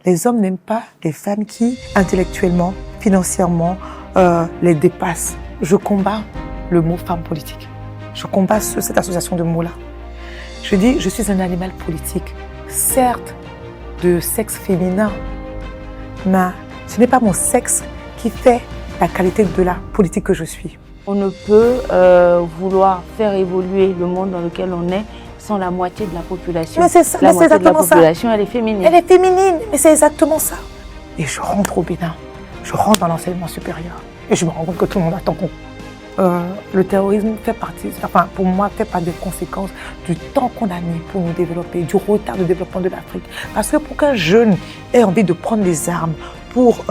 Les hommes n'aiment pas les femmes qui, intellectuellement, financièrement, les dépassent. Je combats le mot femme politique. Je combats cette association de mots-là. Je dis, je suis un animal politique, certes de sexe féminin, mais ce n'est pas mon sexe qui fait la qualité de la politique que je suis. On ne peut vouloir faire évoluer le monde dans lequel on est sans la moitié de la population. Mais c'est ça, la moitié de la population, ça. Elle est féminine. Elle est féminine, mais c'est exactement ça. Et je rentre au Bénin, je rentre dans l'enseignement supérieur et je me rends compte que tout le monde attend qu'on... le terrorisme fait partie, enfin pour moi, fait partie des conséquences du temps qu'on a mis pour nous développer, du retard de développement de l'Afrique. Parce que pour qu'un jeune ait envie de prendre les armes pour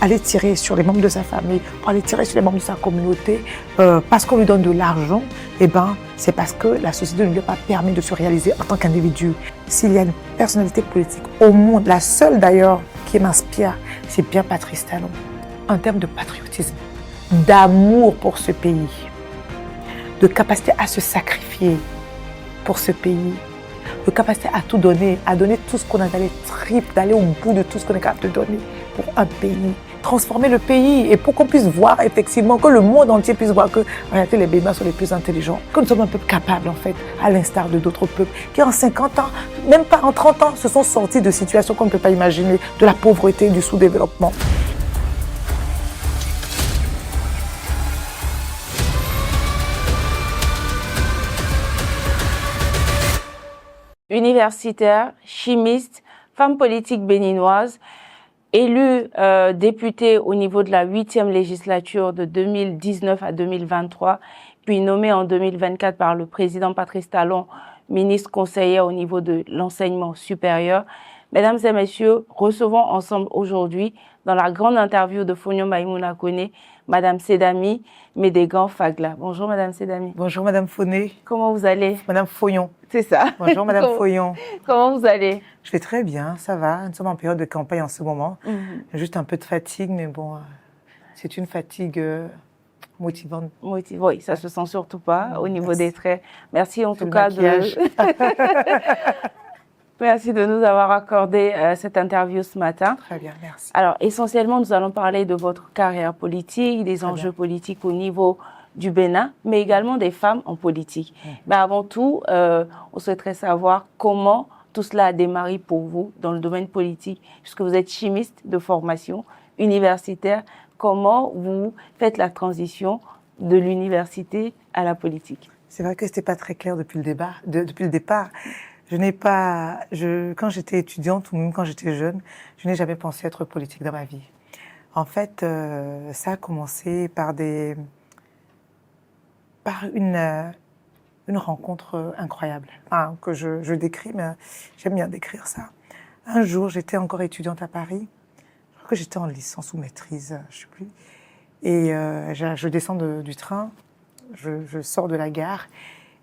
aller tirer sur les membres de sa famille, pour aller tirer sur les membres de sa communauté, parce qu'on lui donne de l'argent, eh ben, c'est parce que la société ne lui a pas permis de se réaliser en tant qu'individu. S'il y a une personnalité politique au monde, la seule d'ailleurs qui m'inspire, c'est bien Patrice Talon, en termes de patriotisme, d'amour pour ce pays, de capacité à se sacrifier pour ce pays, de capacité à tout donner, à donner tout ce qu'on a dans les tripes, d'aller au bout de tout ce qu'on est capable de donner pour un pays, transformer le pays et pour qu'on puisse voir effectivement, que le monde entier puisse voir que en réalité les Béninois sont les plus intelligents, que nous sommes un peuple capable en fait, à l'instar de d'autres peuples qui en 50 ans, même pas en 30 ans, se sont sortis de situations qu'on ne peut pas imaginer, de la pauvreté, du sous-développement. Universitaire, chimiste, femme politique béninoise, élue députée au niveau de la 8e législature de 2019 à 2023, puis nommée en 2024 par le président Patrice Talon, ministre conseillère au niveau de l'enseignement supérieur. Mesdames et messieurs, recevons ensemble aujourd'hui, dans la grande interview de Fognon Maïmouna Kone, Madame Sedami Médégan Fagla. Bonjour Madame Sedami. Bonjour Madame Foné. Comment vous allez? Madame Foyon. C'est ça. Bonjour Madame Foyon. Comment vous allez? Je vais très bien, ça va. Nous sommes en période de campagne en ce moment. Juste un peu de fatigue, mais bon, c'est une fatigue motivante. Oui, ça se sent surtout pas au niveau des traits. Merci en tout cas Merci de nous avoir accordé cette interview ce matin. Très bien, merci. Alors, essentiellement, nous allons parler de votre carrière politique, des enjeux politiques au niveau du Bénin, mais également des femmes en politique. Mais avant tout, on souhaiterait savoir comment tout cela a démarré pour vous dans le domaine politique, puisque vous êtes chimiste de formation, universitaire. Comment vous faites la transition de l'université à la politique? C'est vrai que ce n'était pas très clair depuis le départ. Quand j'étais étudiante ou même quand j'étais jeune, je n'ai jamais pensé être politique dans ma vie. En fait, ça a commencé par une rencontre incroyable, que je décris, mais j'aime bien décrire ça. Un jour, j'étais encore étudiante à Paris, je crois que j'étais en licence ou maîtrise, je ne sais plus, et je descends du train, je sors de la gare,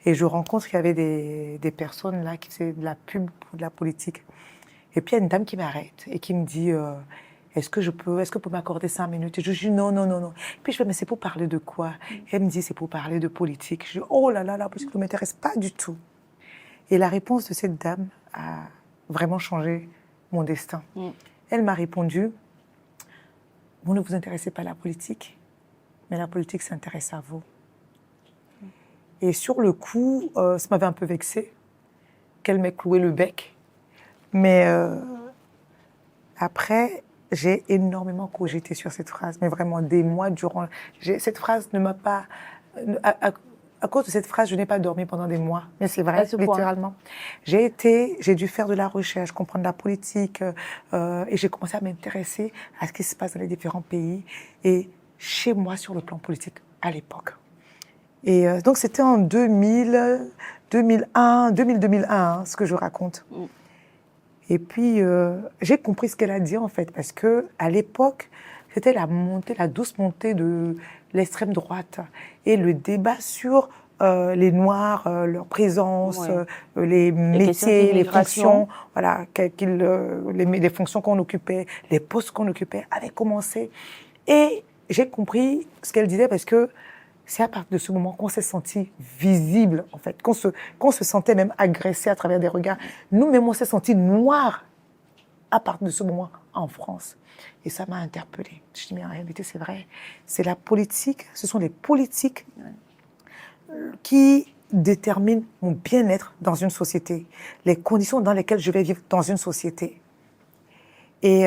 et je rencontre qu'il y avait des personnes là qui faisaient de la pub pour de la politique. Et puis il y a une dame qui m'arrête et qui me dit est-ce que vous pouvez m'accorder 5 minutes? Et je dis non. Puis je fais mais c'est pour parler de quoi? Et elle me dit c'est pour parler de politique. Je dis oh là, parce que ça ne m'intéresse pas du tout. Et la réponse de cette dame a vraiment changé mon destin. Elle m'a répondu vous ne vous intéressez pas à la politique, mais la politique s'intéresse à vous. Et sur le coup, ça m'avait un peu vexée qu'elle m'ait cloué le bec. Mais après, j'ai énormément cogité sur cette phrase, mais vraiment des mois durant. Cette phrase ne m'a pas. À cause de cette phrase, je n'ai pas dormi pendant des mois. Mais c'est vrai, littéralement. J'ai dû faire de la recherche, comprendre la politique, et j'ai commencé à m'intéresser à ce qui se passe dans les différents pays et chez moi sur le plan politique à l'époque. Et donc c'était en 2001, ce que je raconte. Et puis j'ai compris ce qu'elle a dit en fait, parce que à l'époque c'était la douce montée de l'extrême droite et le débat sur les Noirs, leur présence, les métiers, les fonctions, voilà, les fonctions qu'on occupait, les postes qu'on occupait avaient commencé. Et j'ai compris ce qu'elle disait parce que c'est à partir de ce moment qu'on s'est senti visible, en fait, qu'on se sentait même agressé à travers des regards. Nous-mêmes, on s'est sentis noirs à partir de ce moment en France. Et ça m'a interpellée. Je dis, mais en réalité, c'est vrai. C'est la politique, ce sont les politiques qui déterminent mon bien-être dans une société, les conditions dans lesquelles je vais vivre dans une société. Et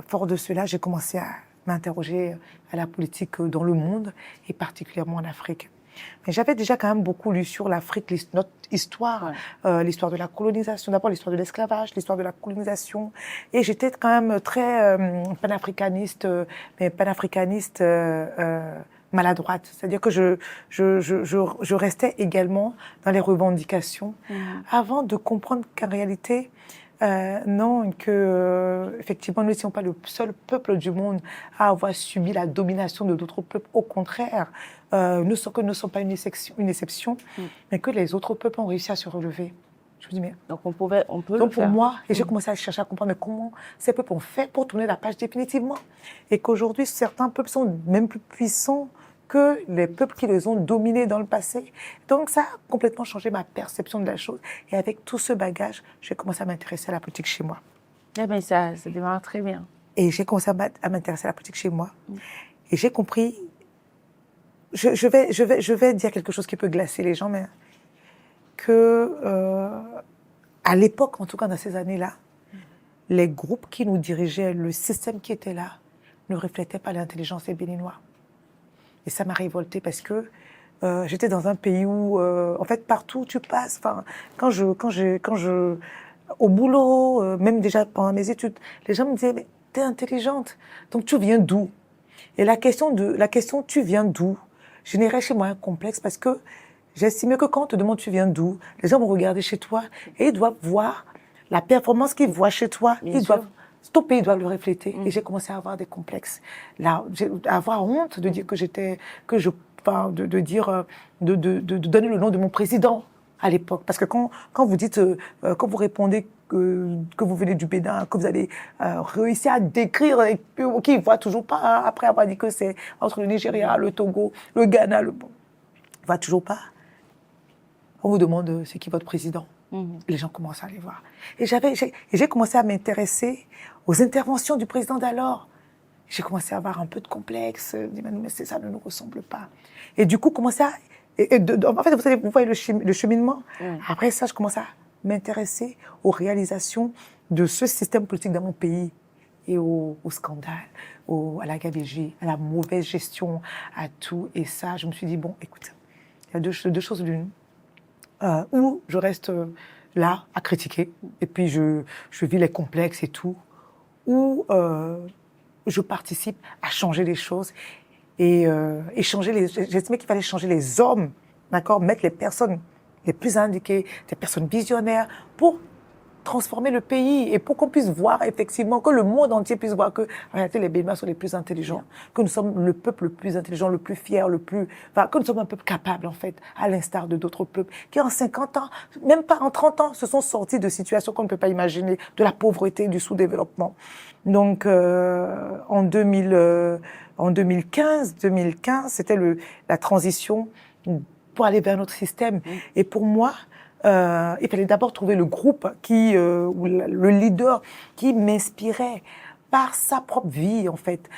fort de cela, j'ai commencé à m'interroger à la politique dans le monde et particulièrement en Afrique. Mais j'avais déjà quand même beaucoup lu sur l'Afrique, notre histoire, l'histoire de la colonisation, d'abord l'histoire de l'esclavage, l'histoire de la colonisation. Et j'étais quand même très panafricaniste, mais panafricaniste maladroite. C'est-à-dire que je restais également dans les revendications avant de comprendre qu'en réalité, non, que effectivement, nous n'étions pas le seul peuple du monde à avoir subi la domination de d'autres peuples. Au contraire, que nous ne sommes pas une exception, mais que les autres peuples ont réussi à se relever. Je me dis, mais donc on peut donc le pour faire. moi, et j'ai commencé à chercher à comprendre comment ces peuples ont fait pour tourner la page définitivement, et qu'aujourd'hui certains peuples sont même plus puissants que les peuples qui les ont dominés dans le passé. Donc ça a complètement changé ma perception de la chose. Et avec tout ce bagage, j'ai commencé à m'intéresser à la politique chez moi. Eh bien, ça démarre très bien. Et j'ai commencé à m'intéresser à la politique chez moi. Et j'ai compris, je vais dire quelque chose qui peut glacer les gens, mais que à l'époque, en tout cas dans ces années-là, les groupes qui nous dirigeaient, le système qui était là, ne reflétait pas l'intelligence des Béninois. Et ça m'a révoltée parce que j'étais dans un pays où, en fait, partout où tu passes, au boulot, même déjà pendant mes études, les gens me disaient, mais t'es intelligente, donc tu viens d'où? Et la question tu viens d'où générait chez moi un complexe parce que j'estimais que quand on te demande tu viens d'où, les gens vont regarder chez toi et ils doivent voir la performance qu'ils voient chez toi. Doivent stopper, ils doivent le refléter. Et j'ai commencé à avoir des complexes. Là, à avoir honte de dire de donner le nom de mon président à l'époque. Parce que quand vous dites, quand vous répondez que vous venez du Bénin, que vous avez réussi à décrire, qui ne voit toujours pas, hein, après avoir dit que c'est entre le Nigeria, le Togo, le Ghana, ne voit toujours pas. On vous demande c'est qui votre président. Les gens commencent à aller voir. Et j'ai commencé à m'intéresser aux interventions du président d'alors. J'ai commencé à avoir un peu de complexe. Je dis, mais ça ne nous ressemble pas. Et du coup, en fait, vous voyez le cheminement. Après ça, je commence à m'intéresser aux réalisations de ce système politique dans mon pays et au scandale, à la gabegie, à la mauvaise gestion, à tout. Et ça, je me suis dit, bon, écoute, il y a deux choses l'une. Où je reste là à critiquer et puis je vis les complexes et tout, ou je participe à changer les choses et j'estimais qu'il fallait changer les hommes, d'accord, mettre les personnes les plus indiquées, des personnes visionnaires pour transformer le pays et pour qu'on puisse voir effectivement, que le monde entier puisse voir que en réalité les Béninois sont les plus intelligents, que nous sommes le peuple le plus intelligent, le plus fier, que nous sommes un peuple capable en fait, à l'instar de d'autres peuples qui en 50 ans, même pas en 30 ans, se sont sortis de situations qu'on ne peut pas imaginer, de la pauvreté, du sous-développement. Donc en 2015, c'était la transition pour aller vers notre système. Et pour moi, il fallait d'abord trouver le groupe ou le leader qui m'inspirait par sa propre vie, en fait,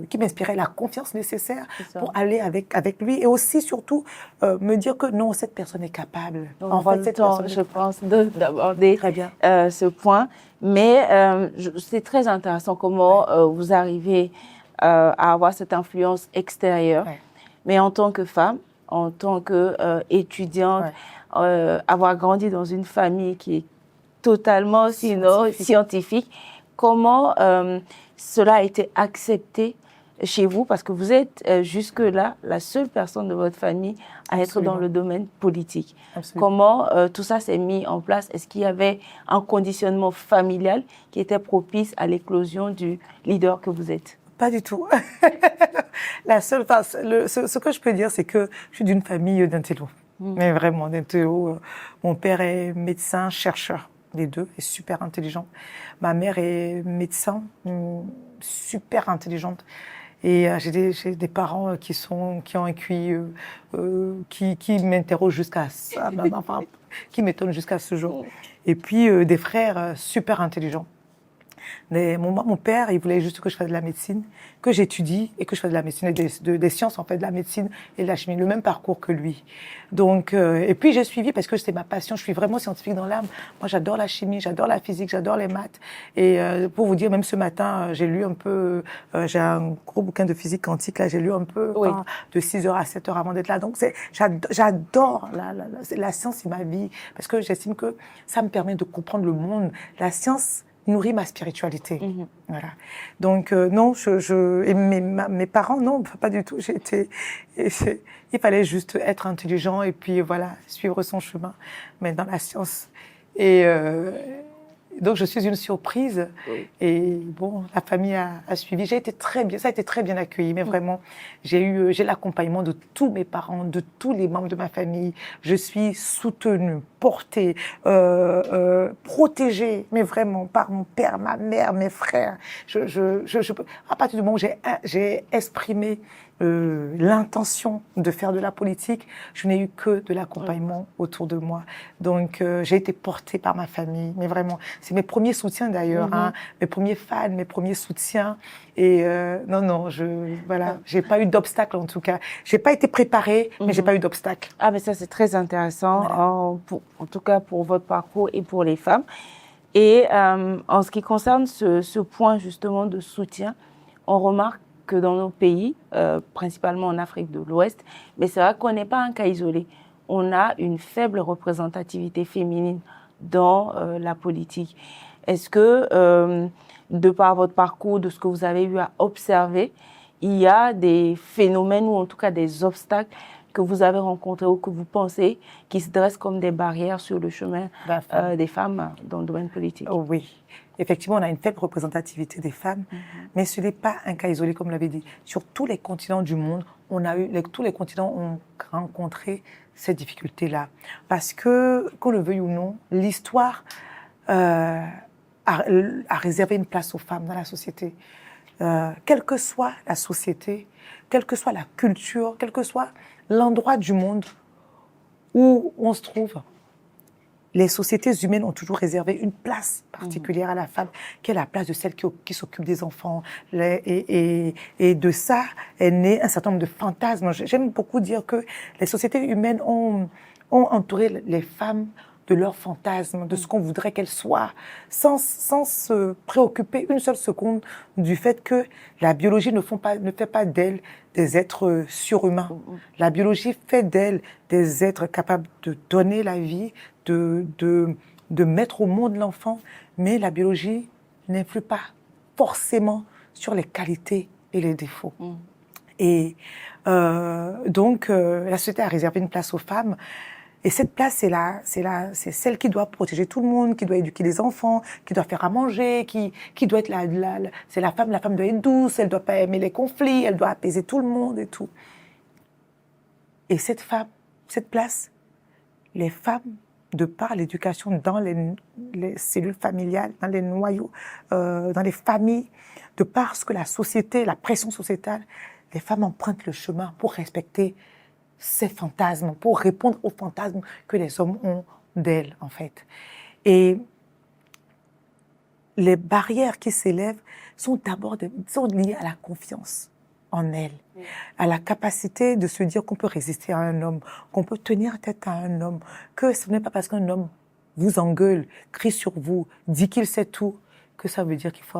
qui m'inspirait la confiance nécessaire pour aller avec lui et aussi, surtout, me dire que non, cette personne est capable. Donc, en fait, cette personne, je pense, d'aborder ce point. Mais c'est très intéressant comment vous arrivez à avoir cette influence extérieure. Ouais. Mais en tant que femme, en tant qu'étudiante, avoir grandi dans une famille qui est totalement scientifique, comment cela a été accepté chez vous? Parce que vous êtes jusque-là la seule personne de votre famille à être dans le domaine politique. Absolument. Comment tout ça s'est mis en place? Est-ce qu'il y avait un conditionnement familial qui était propice à l'éclosion du leader que vous êtes? Pas du tout. Ce que je peux dire, c'est que je suis d'une famille d'intello. Mais vraiment d'intello. Mon père est médecin, chercheur, les deux, est super intelligent. Ma mère est médecin, super intelligente. Et j'ai des parents qui ont un QI qui m'interrogent jusqu'à ça, enfin, qui m'étonnent jusqu'à ce jour. Et puis des frères super intelligents. Mais mon père, il voulait juste que je fasse de la médecine, que j'étudie et que je fasse de la médecine et des sciences, en fait, de la médecine et de la chimie, le même parcours que lui. Donc, et puis j'ai suivi parce que c'était ma passion. Je suis vraiment scientifique dans l'âme. Moi, j'adore la chimie, j'adore la physique, j'adore les maths. Et pour vous dire, même ce matin, j'ai lu un peu, j'ai un gros bouquin de physique quantique, là, j'ai lu un peu de 6h à 7h avant d'être là. Donc, j'adore la science, c'est ma vie, parce que j'estime que ça me permet de comprendre le monde. La science nourrit ma spiritualité. Voilà. Donc, non, et mes parents, non, pas du tout. Il fallait juste être intelligent et puis, voilà, suivre son chemin, mais dans la science. Et donc, je suis une surprise. Et bon, la famille a suivi. Ça a été très bien accueilli, mais vraiment, j'ai l'accompagnement de tous mes parents, de tous les membres de ma famille. Je suis soutenue, portée, protégée, mais vraiment par mon père, ma mère, mes frères. À partir du moment où j'ai exprimé l'intention de faire de la politique, je n'ai eu que de l'accompagnement autour de moi. Donc, j'ai été portée par ma famille, mais vraiment, c'est mes premiers soutiens d'ailleurs, mes premiers fans, mes premiers soutiens. Et non, voilà, j'ai pas eu d'obstacle en tout cas. J'ai pas été préparée, mais j'ai pas eu d'obstacle. Ah, mais ça c'est très intéressant, voilà. En tout cas pour votre parcours et pour les femmes. Et en ce qui concerne ce point justement de soutien, on remarque que dans nos pays, principalement en Afrique de l'Ouest, mais c'est vrai qu'on n'est pas un cas isolé. On a une faible représentativité féminine dans la politique. Est-ce que, de par votre parcours, de ce que vous avez eu à observer, il y a des phénomènes ou en tout cas des obstacles que vous avez rencontrés ou que vous pensez qui se dressent comme des barrières sur le chemin des femmes dans le domaine politique? Oh, oui. Effectivement, on a une faible représentativité des femmes, mais ce n'est pas un cas isolé, comme vous l'avez dit. Sur tous les continents du monde, tous les continents ont rencontré ces difficultés-là. Parce que, qu'on le veuille ou non, l'histoire a réservé une place aux femmes dans la société. Quelle que soit la société, quelle que soit la culture, quel que soit l'endroit du monde où on se trouve, les sociétés humaines ont toujours réservé une place particulière à la femme, qui est la place de celle qui s'occupe des enfants. Et de ça est né un certain nombre de fantasmes. J'aime beaucoup dire que les sociétés humaines ont entouré les femmes de leurs fantasmes, de ce qu'on voudrait qu'elles soient, sans se préoccuper une seule seconde du fait que la biologie ne fait pas d'elles des êtres surhumains. La biologie fait d'elles des êtres capables de donner la vie, de mettre au monde l'enfant, mais la biologie n'influe pas forcément sur les qualités et les défauts. Et donc, la société a réservé une place aux femmes. Et cette place, c'est celle qui doit protéger tout le monde, qui doit éduquer les enfants, qui doit faire à manger, qui doit être c'est la femme doit être douce, elle doit pas aimer les conflits, elle doit apaiser tout le monde et tout. Et cette place, les femmes, de par l'éducation dans les cellules familiales, dans les noyaux, dans les familles, de par ce que la société, la pression sociétale, les femmes empruntent le chemin pour respecter ces fantasmes, pour répondre aux fantasmes que les hommes ont d'elles, en fait. Et les barrières qui s'élèvent sont liées à la confiance en elles, à la capacité de se dire qu'on peut résister à un homme, qu'on peut tenir tête à un homme, que ce n'est pas parce qu'un homme vous engueule, crie sur vous, dit qu'il sait tout, que ça veut dire qu'il faut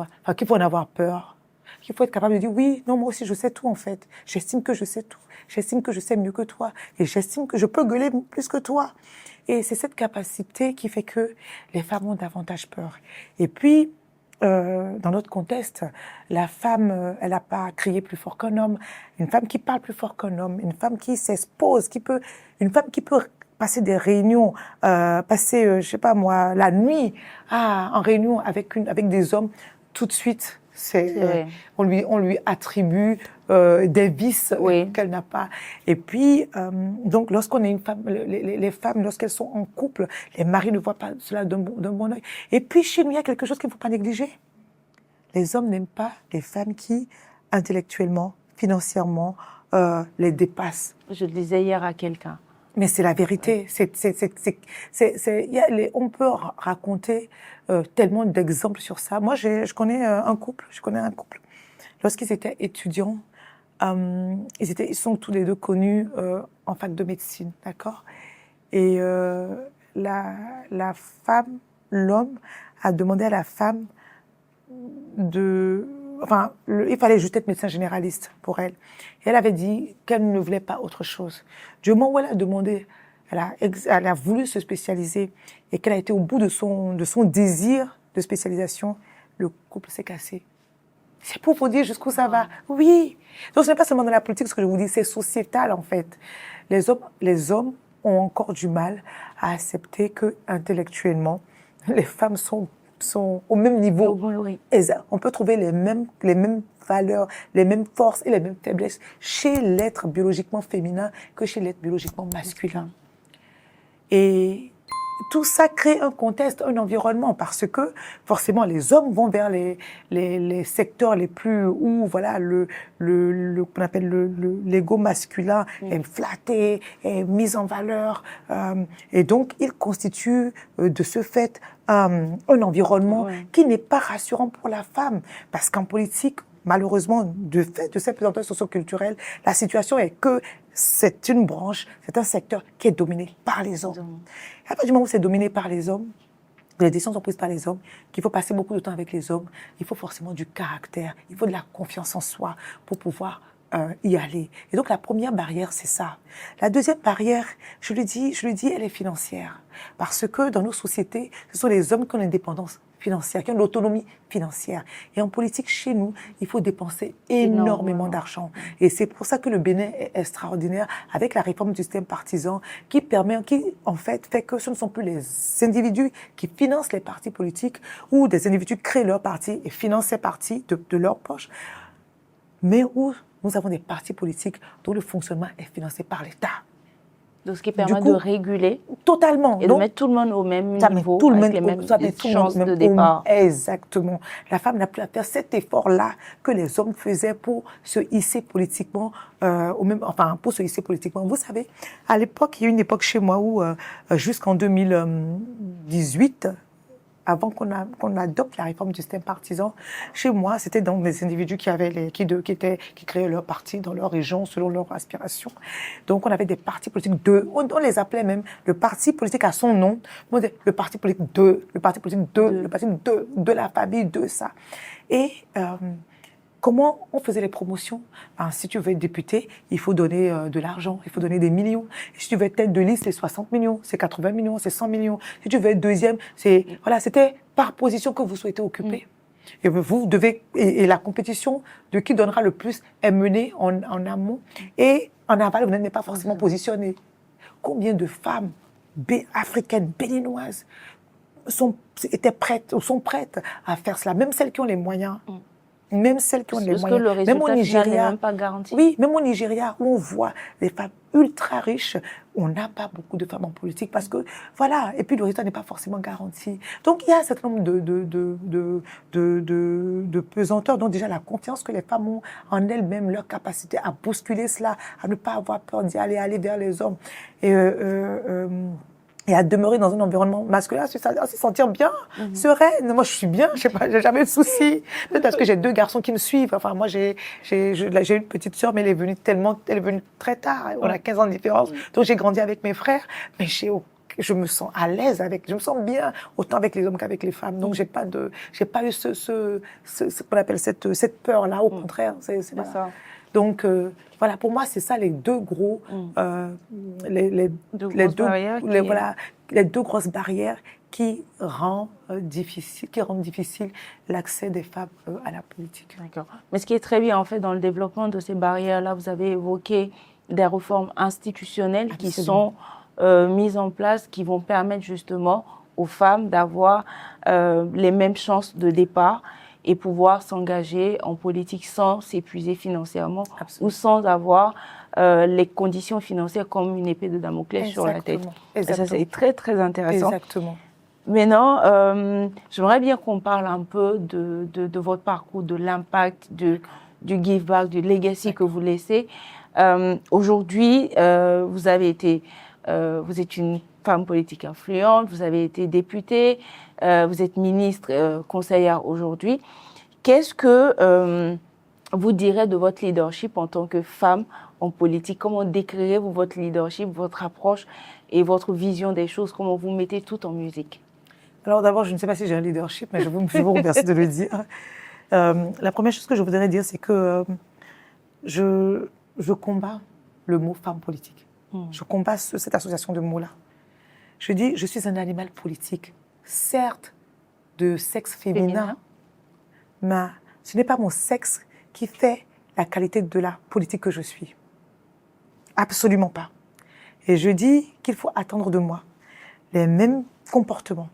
en avoir peur, qu'il faut être capable de dire oui, non, moi aussi je sais tout en fait, j'estime que je sais tout. J'estime que je sais mieux que toi et j'estime que je peux gueuler plus que toi. Et c'est cette capacité qui fait que les femmes ont davantage peur. Et puis, dans notre contexte, la femme, elle n'a pas crié plus fort qu'un homme. Une femme qui parle plus fort qu'un homme, une femme qui s'expose, une femme qui peut passer des réunions, je sais pas moi, la nuit en réunion avec des hommes, tout de suite. On lui attribue des vices qu'elle n'a pas. Et puis, donc, lorsqu'on est une femme, les femmes, lorsqu'elles sont en couple, les maris ne voient pas cela d'un bon œil. Et puis, chez nous, il y a quelque chose qu'il ne faut pas négliger. Les hommes n'aiment pas les femmes qui intellectuellement, financièrement, les dépassent. Je le disais hier à quelqu'un. Mais c'est la vérité. On peut raconter tellement d'exemples sur ça. Moi, je connais un couple. Lorsqu'ils étaient étudiants, ils sont tous les deux connus en fac de médecine, d'accord? Et la femme, l'homme, a demandé à la femme il fallait juste être médecin généraliste pour elle. Et elle avait dit qu'elle ne voulait pas autre chose. Du moment où elle a demandé, elle a voulu se spécialiser et qu'elle a été au bout de son désir de spécialisation, le couple s'est cassé. C'est pour vous dire jusqu'où ça va. Oui. Donc ce n'est pas seulement dans la politique ce que je vous dis, c'est sociétal en fait. Les hommes ont encore du mal à accepter que intellectuellement, les femmes sont au même niveau. Oui. On peut trouver les mêmes valeurs, les mêmes forces et les mêmes faiblesses chez l'être biologiquement féminin que chez l'être biologiquement masculin. Et tout ça crée un contexte, un environnement, parce que forcément les hommes vont vers les secteurs les plus où voilà qu'on appelle l'ego masculin est flatté, est mis en valeur, et donc il constitue de ce fait un environnement qui n'est pas rassurant pour la femme, parce qu'en politique, malheureusement, de fait de cette présentation socioculturelle, la situation est que c'est une branche, c'est un secteur qui est dominé par les hommes. À partir du moment où c'est dominé par les hommes, les décisions sont prises par les hommes, qu'il faut passer beaucoup de temps avec les hommes, il faut forcément du caractère, il faut de la confiance en soi pour pouvoir y aller. Et donc la première barrière, c'est ça. La deuxième barrière, je le dis, elle est financière. Parce que dans nos sociétés, ce sont les hommes qui ont l'indépendance financière, qui ont l'autonomie financière. Et en politique, chez nous, il faut dépenser énormément d'argent. Et c'est pour ça que le Bénin est extraordinaire avec la réforme du système partisan qui en fait fait que ce ne sont plus les individus qui financent les partis politiques ou des individus créent leur parti et financent ces partis de leur poche, mais où nous avons des partis politiques dont le fonctionnement est financé par l'État. Donc, ce qui permet de réguler totalement. Et de mettre tout le monde au même niveau, avec les mêmes chances de départ. Exactement. La femme n'a plus à faire cet effort-là que les hommes faisaient pour se hisser politiquement, pour se hisser politiquement. Vous savez, à l'époque, il y a une époque chez moi où, jusqu'en 2018, avant qu'on adopte la réforme du système partisan, chez moi, c'était donc des individus qui créaient leur parti dans leur région selon leurs aspirations. Donc, on avait des partis politiques on les appelait même, le parti politique à son nom, on disait le parti politique le parti politique le parti de la famille, de ça. Et comment on faisait les promotions? Si tu veux être député, il faut donner de l'argent, il faut donner des millions. Et si tu veux être tête de liste, c'est 60 millions, c'est 80 millions, c'est 100 millions. Si tu veux être deuxième, c'était par position que vous souhaitez occuper. Et vous devez, et la compétition de qui donnera le plus est menée en amont. Et en aval, vous n'êtes pas forcément positionné. Combien de femmes africaines, béninoises, étaient prêtes ou sont prêtes à faire cela, même celles qui ont les moyens? Même celles qui ont les moyens. Que le résultat final n'est même pas garanti. Oui, même au Nigeria, où on voit des femmes ultra riches, on n'a pas beaucoup de femmes en politique parce que, voilà, et puis le résultat n'est pas forcément garanti. Donc, il y a un certain nombre de pesanteurs, dont déjà la confiance que les femmes ont en elles-mêmes, leur capacité à bousculer cela, à ne pas avoir peur d'y aller vers les hommes. Et à demeurer dans un environnement masculin, à se sentir bien, sereine. Moi, je suis bien, je sais pas, j'ai jamais de soucis. Peut-être parce que j'ai 2 garçons qui me suivent. Enfin, moi, j'ai une petite sœur, mais elle est venue très tard. On a 15 ans de différence. Donc, j'ai grandi avec mes frères. Mais je me sens à l'aise je me sens bien, autant avec les hommes qu'avec les femmes. Donc, j'ai pas eu ce qu'on appelle cette peur-là. Au contraire, c'est ça. Donc, voilà, pour moi, c'est ça les deux gros, les deux grosses barrières qui rendent difficile l'accès des femmes à la politique. D'accord. Mais ce qui est très bien, en fait, dans le développement de ces barrières-là, vous avez évoqué des réformes institutionnelles qui sont mises en place, qui vont permettre justement aux femmes d'avoir les mêmes chances de départ et pouvoir s'engager en politique sans s'épuiser financièrement. Absolument. Ou sans avoir les conditions financières comme une épée de Damoclès sur la tête. Et ça, c'est très, très intéressant. Exactement. Maintenant, j'aimerais bien qu'on parle un peu de votre parcours, de l'impact du give back, du legacy que vous laissez. Aujourd'hui, vous êtes une femme politique influente, vous avez été députée, vous êtes ministre, conseillère aujourd'hui. Qu'est-ce que vous direz de votre leadership en tant que femme en politique? Comment décrirez-vous votre leadership, votre approche et votre vision des choses? Comment vous mettez tout en musique? Alors d'abord, je ne sais pas si j'ai un leadership, mais je vous remercie de le dire. La première chose que je voudrais dire, c'est que je combats le mot femme politique. Je combats cette association de mots-là. Je dis, je suis un animal politique, certes de sexe féminin, mais ce n'est pas mon sexe qui fait la qualité de la politique que je suis. Absolument pas. Et je dis qu'il faut attendre de moi les mêmes comportements,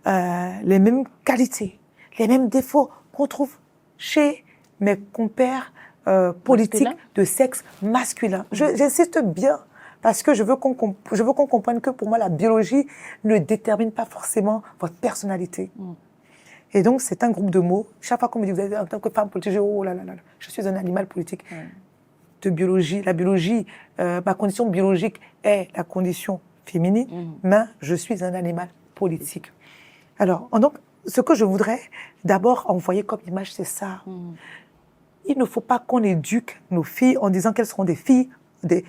les mêmes qualités, les mêmes défauts qu'on trouve chez mes compères politiques de sexe masculin. J'insiste bien parce que je veux qu'on comprenne que pour moi, la biologie ne détermine pas forcément votre personnalité. Et donc, c'est un groupe de mots. Chaque fois qu'on me dit, vous êtes en tant que femme politique, je dis, oh là là là, je suis un animal politique. De biologie. La biologie, ma condition biologique est la condition féminine, mais je suis un animal politique. Alors, donc, ce que je voudrais d'abord envoyer comme image, c'est ça. Il ne faut pas qu'on éduque nos filles en disant qu'elles seront des filles,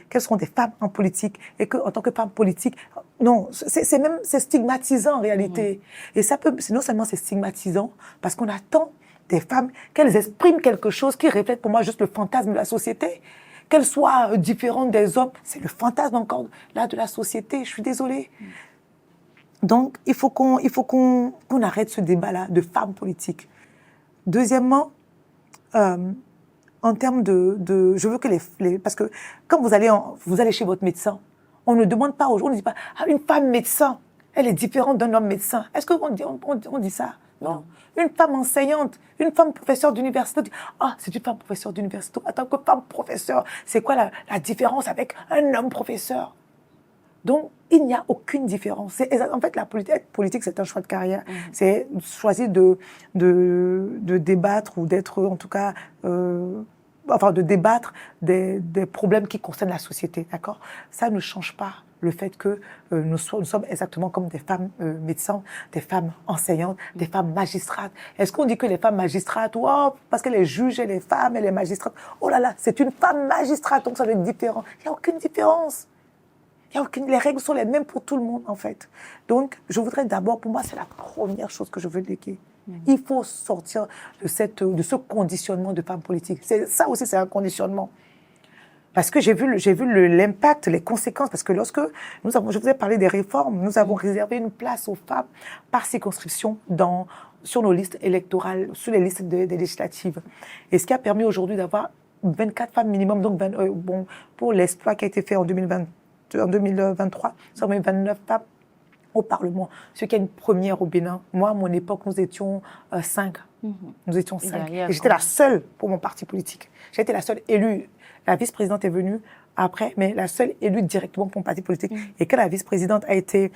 qu'elles seront des femmes en politique, et qu'en tant que femme politique, non, c'est stigmatisant en réalité. Et ça peut, non seulement c'est stigmatisant, parce qu'on attend des femmes qu'elles expriment quelque chose qui reflète pour moi juste le fantasme de la société. Qu'elles soient différentes des hommes, c'est le fantasme encore là de la société, je suis désolée. Donc, il faut qu'on arrête ce débat-là de femmes politiques. Deuxièmement, en termes je veux que parce que quand vous allez chez votre médecin, on ne demande pas aux gens, on ne dit pas, ah, une femme médecin, elle est différente d'un homme médecin. Est-ce qu'on dit ça? Non. Une femme enseignante, une femme professeure d'université, ah, c'est une femme professeure d'université. En tant que femme professeure, c'est quoi la différence avec un homme professeur? Donc, il n'y a aucune différence. En fait, la politique, c'est un choix de carrière. C'est choisir de débattre ou d'être, en tout cas, de débattre des problèmes qui concernent la société, d'accord? Ça ne change pas le fait que nous sommes exactement comme des femmes médecins, des femmes enseignantes, des femmes magistrates. Est-ce qu'on dit que les femmes magistrates, wow, parce que les juges et les femmes et les magistrates, oh là là, c'est une femme magistrate, donc ça doit être différent. Il n'y a aucune différence. Les règles sont les mêmes pour tout le monde, en fait. Donc, je voudrais d'abord, pour moi, c'est la première chose que je veux léguer. Il faut sortir de ce conditionnement de femme politique. Ça aussi, c'est un conditionnement. Parce que j'ai vu l'impact, les conséquences. Parce que lorsque je vous ai parlé des réformes, nous avons réservé une place aux femmes par circonscription sur nos listes électorales, sur les listes des législatives. Et ce qui a permis aujourd'hui d'avoir 24 femmes minimum, donc pour l'exploit qui a été fait en 2023, nous avons 29 femmes au Parlement, ce qui est une première au Bénin. Moi, à mon époque, nous étions 5. Nous étions 5. Et j'étais la seule pour mon parti politique. J'ai été la seule élue. La vice-présidente est venue après, mais la seule élue directement pour mon parti politique. Et quand la vice-présidente a été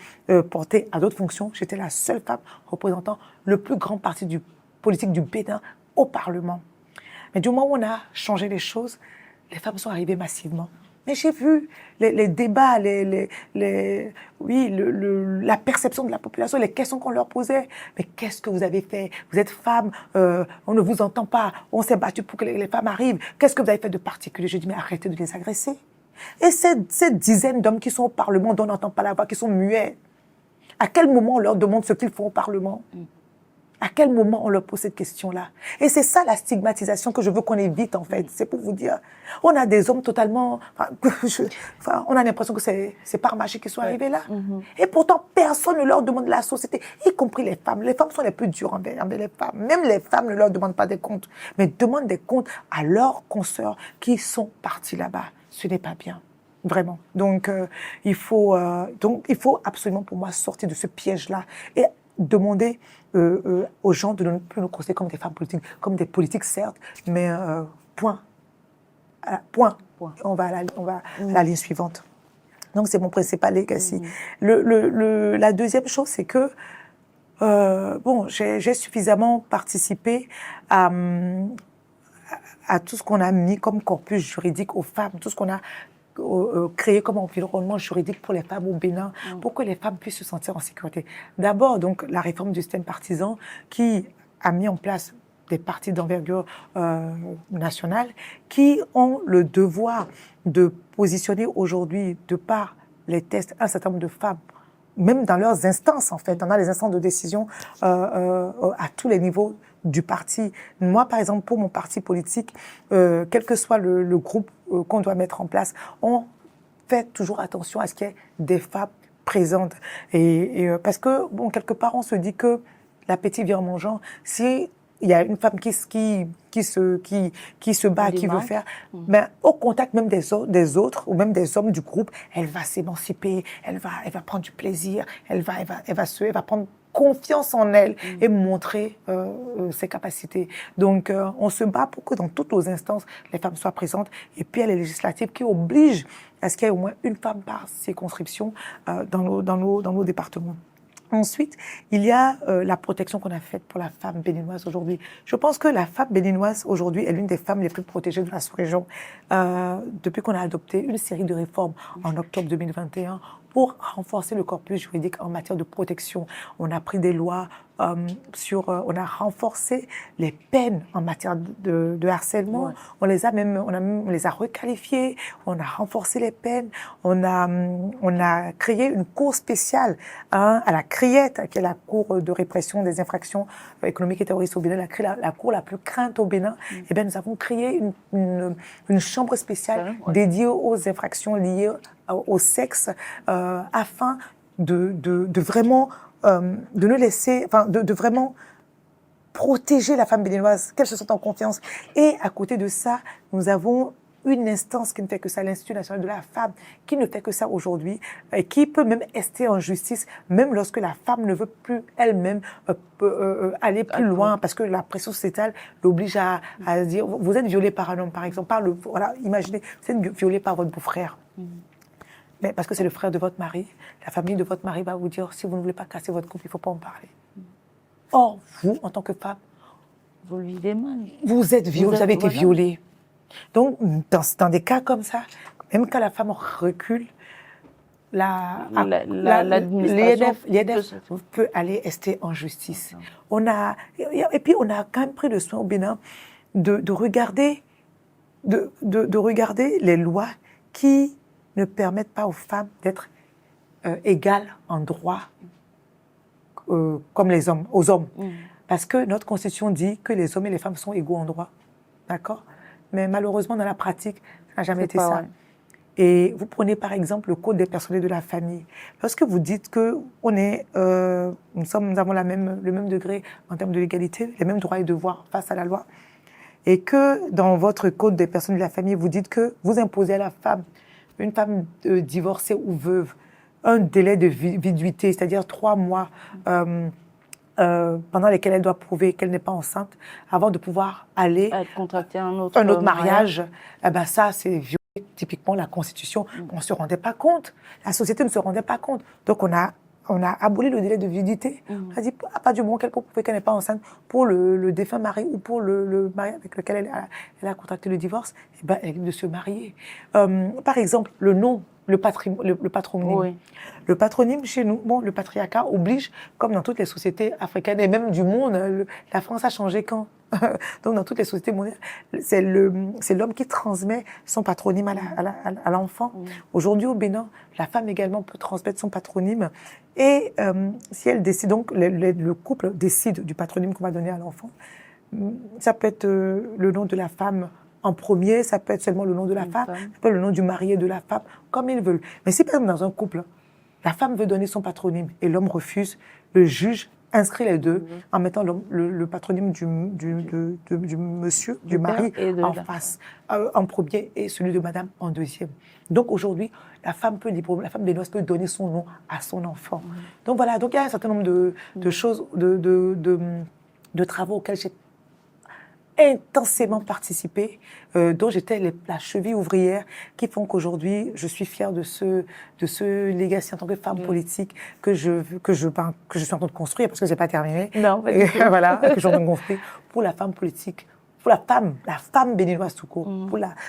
portée à d'autres fonctions, j'étais la seule femme représentant le plus grand parti politique du Bénin au Parlement. Mais du moment où on a changé les choses, les femmes sont arrivées massivement. Mais j'ai vu les débats, la perception de la population, les questions qu'on leur posait. Mais qu'est-ce que vous avez fait? Vous êtes femme, on ne vous entend pas, on s'est battu pour que les femmes arrivent. Qu'est-ce que vous avez fait de particulier? Je dis, mais arrêtez de les agresser. Et ces dizaines d'hommes qui sont au Parlement, dont on n'entend pas la voix, qui sont muets, à quel moment on leur demande ce qu'ils font au Parlement? À quel moment on leur pose cette question-là? Et c'est ça la stigmatisation que je veux qu'on évite, en fait. C'est pour vous dire, on a des hommes totalement... on a l'impression que c'est par magie qu'ils sont arrivés là. Et pourtant, personne ne leur demande la société, y compris les femmes. Les femmes sont les plus dures envers les femmes. Même les femmes ne leur demandent pas des comptes, mais demandent des comptes à leurs consoeurs qui sont partis là-bas. Ce n'est pas bien. Vraiment. Donc, il faut absolument, pour moi, sortir de ce piège-là et demander aux gens de ne plus nous considérer comme des femmes politiques, comme des politiques certes, mais point. Point. On va à la ligne suivante. Donc c'est mon principal legacy. La deuxième chose, c'est que j'ai suffisamment participé à à tout ce qu'on a mis comme corpus juridique aux femmes, tout ce qu'on a créé comme environnement juridique pour les femmes au Bénin, pour que les femmes puissent se sentir en sécurité. D'abord, donc, la réforme du système partisan qui a mis en place des partis d'envergure nationale qui ont le devoir de positionner aujourd'hui, de par les tests, un certain nombre de femmes, même dans leurs instances, en fait. On a les instances de décision à tous les niveaux du parti. Moi, par exemple, pour mon parti politique, quel que soit le groupe qu'on doit mettre en place, on fait toujours attention à ce qu'il y ait des femmes présentes. Et parce que, bon, quelque part, on se dit que l'appétit vient en mangeant. Si il y a une femme qui se bat, qui veut faire, ben, au contact même des autres, ou même des hommes du groupe, elle va s'émanciper, elle va prendre du plaisir, elle va prendre confiance en elle et montrer ses capacités. Donc, on se bat pour que dans toutes nos instances, les femmes soient présentes. Et puis, il y a les législatives qui obligent à ce qu'il y ait au moins une femme par circonscription dans nos départements. Ensuite, il y a la protection qu'on a faite pour la femme béninoise aujourd'hui. Je pense que la femme béninoise aujourd'hui est l'une des femmes les plus protégées de la sous-région depuis qu'on a adopté une série de réformes en octobre 2021 pour renforcer le corpus juridique en matière de protection. On a pris des lois on a renforcé les peines en matière de harcèlement. Ouais. On les a requalifiées. On a renforcé les peines. On a créé une cour spéciale à la CRIET, qui est la cour de répression des infractions économiques et terroristes au Bénin, la cour la plus crainte au Bénin. Et bien, nous avons créé une chambre spéciale dédiée aux infractions liées au sexe afin de vraiment de ne laisser, enfin, de vraiment protéger la femme béninoise, qu'elle se sente en confiance. Et à côté de ça, nous avons une instance qui ne fait que ça, l'Institut national de la femme, qui ne fait que ça aujourd'hui, et qui peut même rester en justice, même lorsque la femme ne veut plus elle-même aller plus loin, parce que la pression sociétale l'oblige à dire, vous êtes violée par un homme, par exemple, voilà, imaginez, vous êtes violée par votre beau-frère. Mais parce que c'est le frère de votre mari, la famille de votre mari va vous dire, si vous ne voulez pas casser votre couple, il ne faut pas en parler. Or, vous, en tant que femme, vous lui demandez. Vous êtes violée, vous avez été violée. Donc, dans des cas comme ça, même quand la femme recule, l'INF peut aller rester en justice. Et puis, on a quand même pris le soin au Bénin de regarder les lois qui ne permettent pas aux femmes d'être égales en droit comme les hommes, aux hommes. Parce que notre Constitution dit que les hommes et les femmes sont égaux en droit. D'accord ? Mais malheureusement, dans la pratique, ça n'a jamais été ça. Vrai. Et vous prenez par exemple le Code des personnels de la famille. Lorsque vous dites que nous avons le même degré en termes de l'égalité, les mêmes droits et devoirs face à la loi, et que dans votre Code des personnels de la famille, vous dites que vous imposez à la femme, une femme divorcée ou veuve, un délai de viduité, c'est-à-dire 3 mois pendant lesquels elle doit prouver qu'elle n'est pas enceinte avant de pouvoir aller contracter un autre mariage. Eh ben ça, c'est violer typiquement la Constitution. On ne se rendait pas compte. La société ne se rendait pas compte. Donc, on a aboli le délai de viduité. On a dit, à partir du moment qu'elle peut prouver qu'elle n'est pas enceinte pour le défunt mari ou pour le mari avec lequel elle a contracté le divorce, eh ben, elle est libre de se marier. Par exemple, le nom, le patronyme. Oui. Le patronyme chez nous, bon, le patriarcat oblige, comme dans toutes les sociétés africaines et même du monde, la France a changé quand donc dans toutes les sociétés mondiales, c'est l'homme qui transmet son patronyme à l'enfant. Aujourd'hui au Bénin, la femme également peut transmettre son patronyme et si elle décide, donc le couple décide du patronyme qu'on va donner à l'enfant, ça peut être le nom de la femme en premier, ça peut être seulement le nom de la femme, ça peut être le nom du mari et de la femme, comme ils veulent. Mais si par exemple dans un couple, la femme veut donner son patronyme et l'homme refuse, le juge inscrit les deux en mettant le patronyme du monsieur, du mari en face, en premier et celui de madame en deuxième. Donc aujourd'hui, la femme béninoise peut donner son nom à son enfant. Donc voilà, donc il y a un certain nombre de choses, de travaux auxquels j'ai intensément participé, dont j'étais la cheville ouvrière, qui font qu'aujourd'hui, je suis fière de ce legacy en tant que femme politique que je suis en train de construire, parce que je n'ai pas terminé. Non, voilà, que je suis en train de construire pour la femme politique pour la femme béninoise tout court,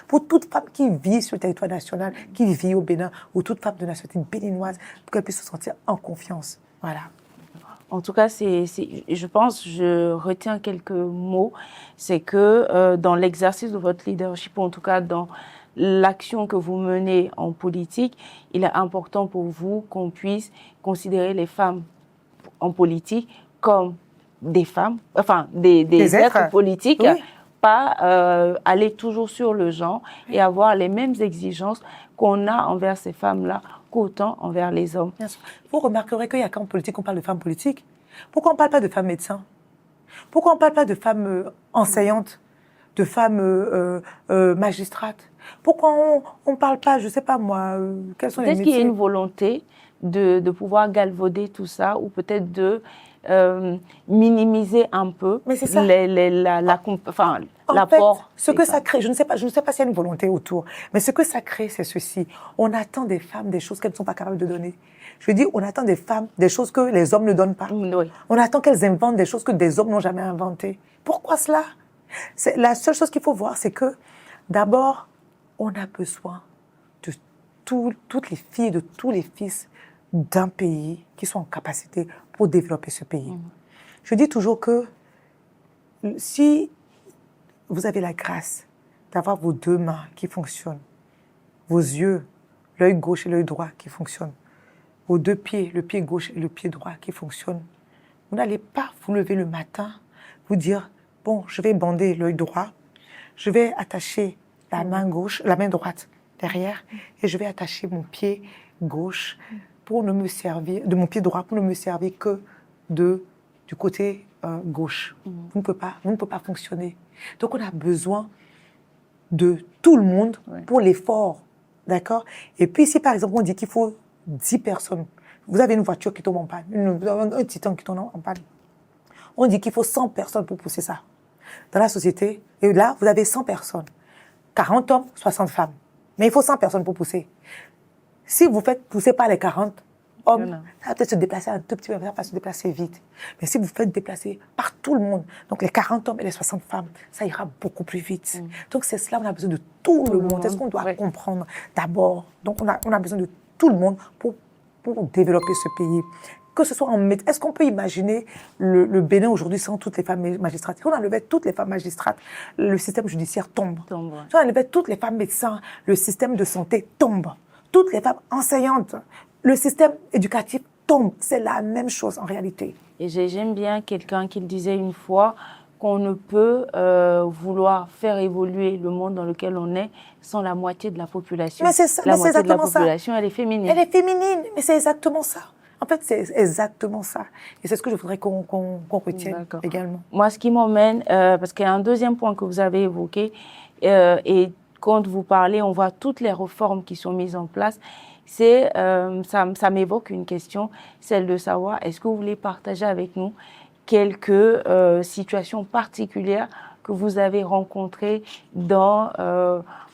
pour toute femme qui vit sur le territoire national, qui vit au Bénin, ou toute femme de nationalité béninoise, pour qu'elle puisse se sentir en confiance. Voilà. En tout cas, je pense, je retiens quelques mots, c'est que dans l'exercice de votre leadership, ou en tout cas dans l'action que vous menez en politique, il est important pour vous qu'on puisse considérer les femmes en politique comme des femmes, enfin des êtres politiques, oui. Pas aller toujours sur le genre et avoir les mêmes exigences qu'on a envers ces femmes-là qu'autant envers les hommes. Bien sûr. Vous remarquerez qu'il y a qu'en politique qu'on parle de femmes politiques. Pourquoi on ne parle pas de femmes médecins? Pourquoi on ne parle pas de femmes enseignantes, de femmes magistrates? Pourquoi on ne parle pas, je ne sais pas moi, quels sont les métiers? Peut-être qu'il y a une volonté de pouvoir galvauder tout ça, ou peut-être de minimiser un peu l'apport. Ce que ça crée, je ne sais pas s'il y a une volonté autour, mais ce que ça crée, c'est ceci. On attend des femmes des choses qu'elles ne sont pas capables de donner. Je veux dire, on attend des femmes des choses que les hommes ne donnent pas. Oui. On attend qu'elles inventent des choses que des hommes n'ont jamais inventées. Pourquoi cela? La seule chose qu'il faut voir, c'est que d'abord, on a besoin de toutes les filles et de tous les fils d'un pays qui sont en capacité pour développer ce pays. Je dis toujours que si vous avez la grâce d'avoir vos deux mains qui fonctionnent, vos yeux, l'œil gauche et l'œil droit qui fonctionnent, vos deux pieds, le pied gauche et le pied droit qui fonctionnent, vous n'allez pas vous lever le matin, vous dire, bon, je vais bander l'œil droit, je vais attacher la main gauche, la main droite derrière, et je vais attacher mon pied gauche pour ne me servir, de mon pied droit pour ne me servir que du côté gauche. Vous ne pouvez pas fonctionner. Donc on a besoin de tout le monde pour l'effort, d'accord? Et puis si par exemple on dit qu'il faut 10 personnes, vous avez une voiture qui tombe en panne, un titan qui tombe en panne, on dit qu'il faut 100 personnes pour pousser ça. Dans la société, et là vous avez 100 personnes, 40 hommes, 60 femmes, mais il faut 100 personnes pour pousser. Si vous faites pousser par les 40 hommes, ça va peut-être se déplacer un tout petit peu, ça va pas se déplacer vite. Mais si vous faites déplacer par tout le monde, donc les 40 hommes et les 60 femmes, ça ira beaucoup plus vite. Donc c'est cela, on a besoin de tout le monde. C'est ce qu'on doit comprendre d'abord. Donc on a besoin de tout le monde pour développer ce pays. Que ce soit en médecine. Est-ce qu'on peut imaginer le Bénin aujourd'hui sans toutes les femmes magistrates? Si on enlevait toutes les femmes magistrates, le système judiciaire tombe. Si on enlevait toutes les femmes médecins, le système de santé tombe. Toutes les femmes enseignantes, le système éducatif tombe. C'est la même chose en réalité. Et j'aime bien quelqu'un qui le disait une fois, qu'on ne peut vouloir faire évoluer le monde dans lequel on est sans la moitié de la population. Mais c'est ça, la moitié de la population, elle est féminine. Elle est féminine, mais c'est exactement ça. En fait, c'est exactement ça. Et c'est ce que je voudrais qu'on retienne également. Moi, ce qui m'emmène, parce qu'il y a un deuxième point que vous avez évoqué, et quand vous parlez, on voit toutes les réformes qui sont mises en place. Ça m'évoque une question, celle de savoir, est-ce que vous voulez partager avec nous quelques situations particulières que vous avez rencontrées dans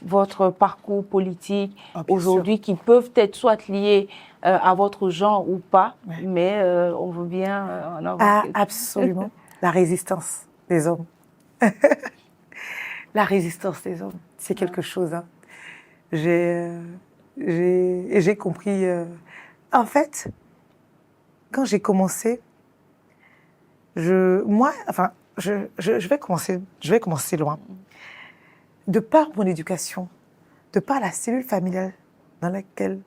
votre parcours politique aujourd'hui, qui peuvent être soit liées à votre genre ou pas, mais on veut bien en avoir quelques... Absolument. La résistance des hommes. La résistance des hommes, c'est quelque chose. Hein. J'ai compris... En fait, quand j'ai commencé, je vais commencer loin. De par mon éducation, de par la cellule familiale dans laquelle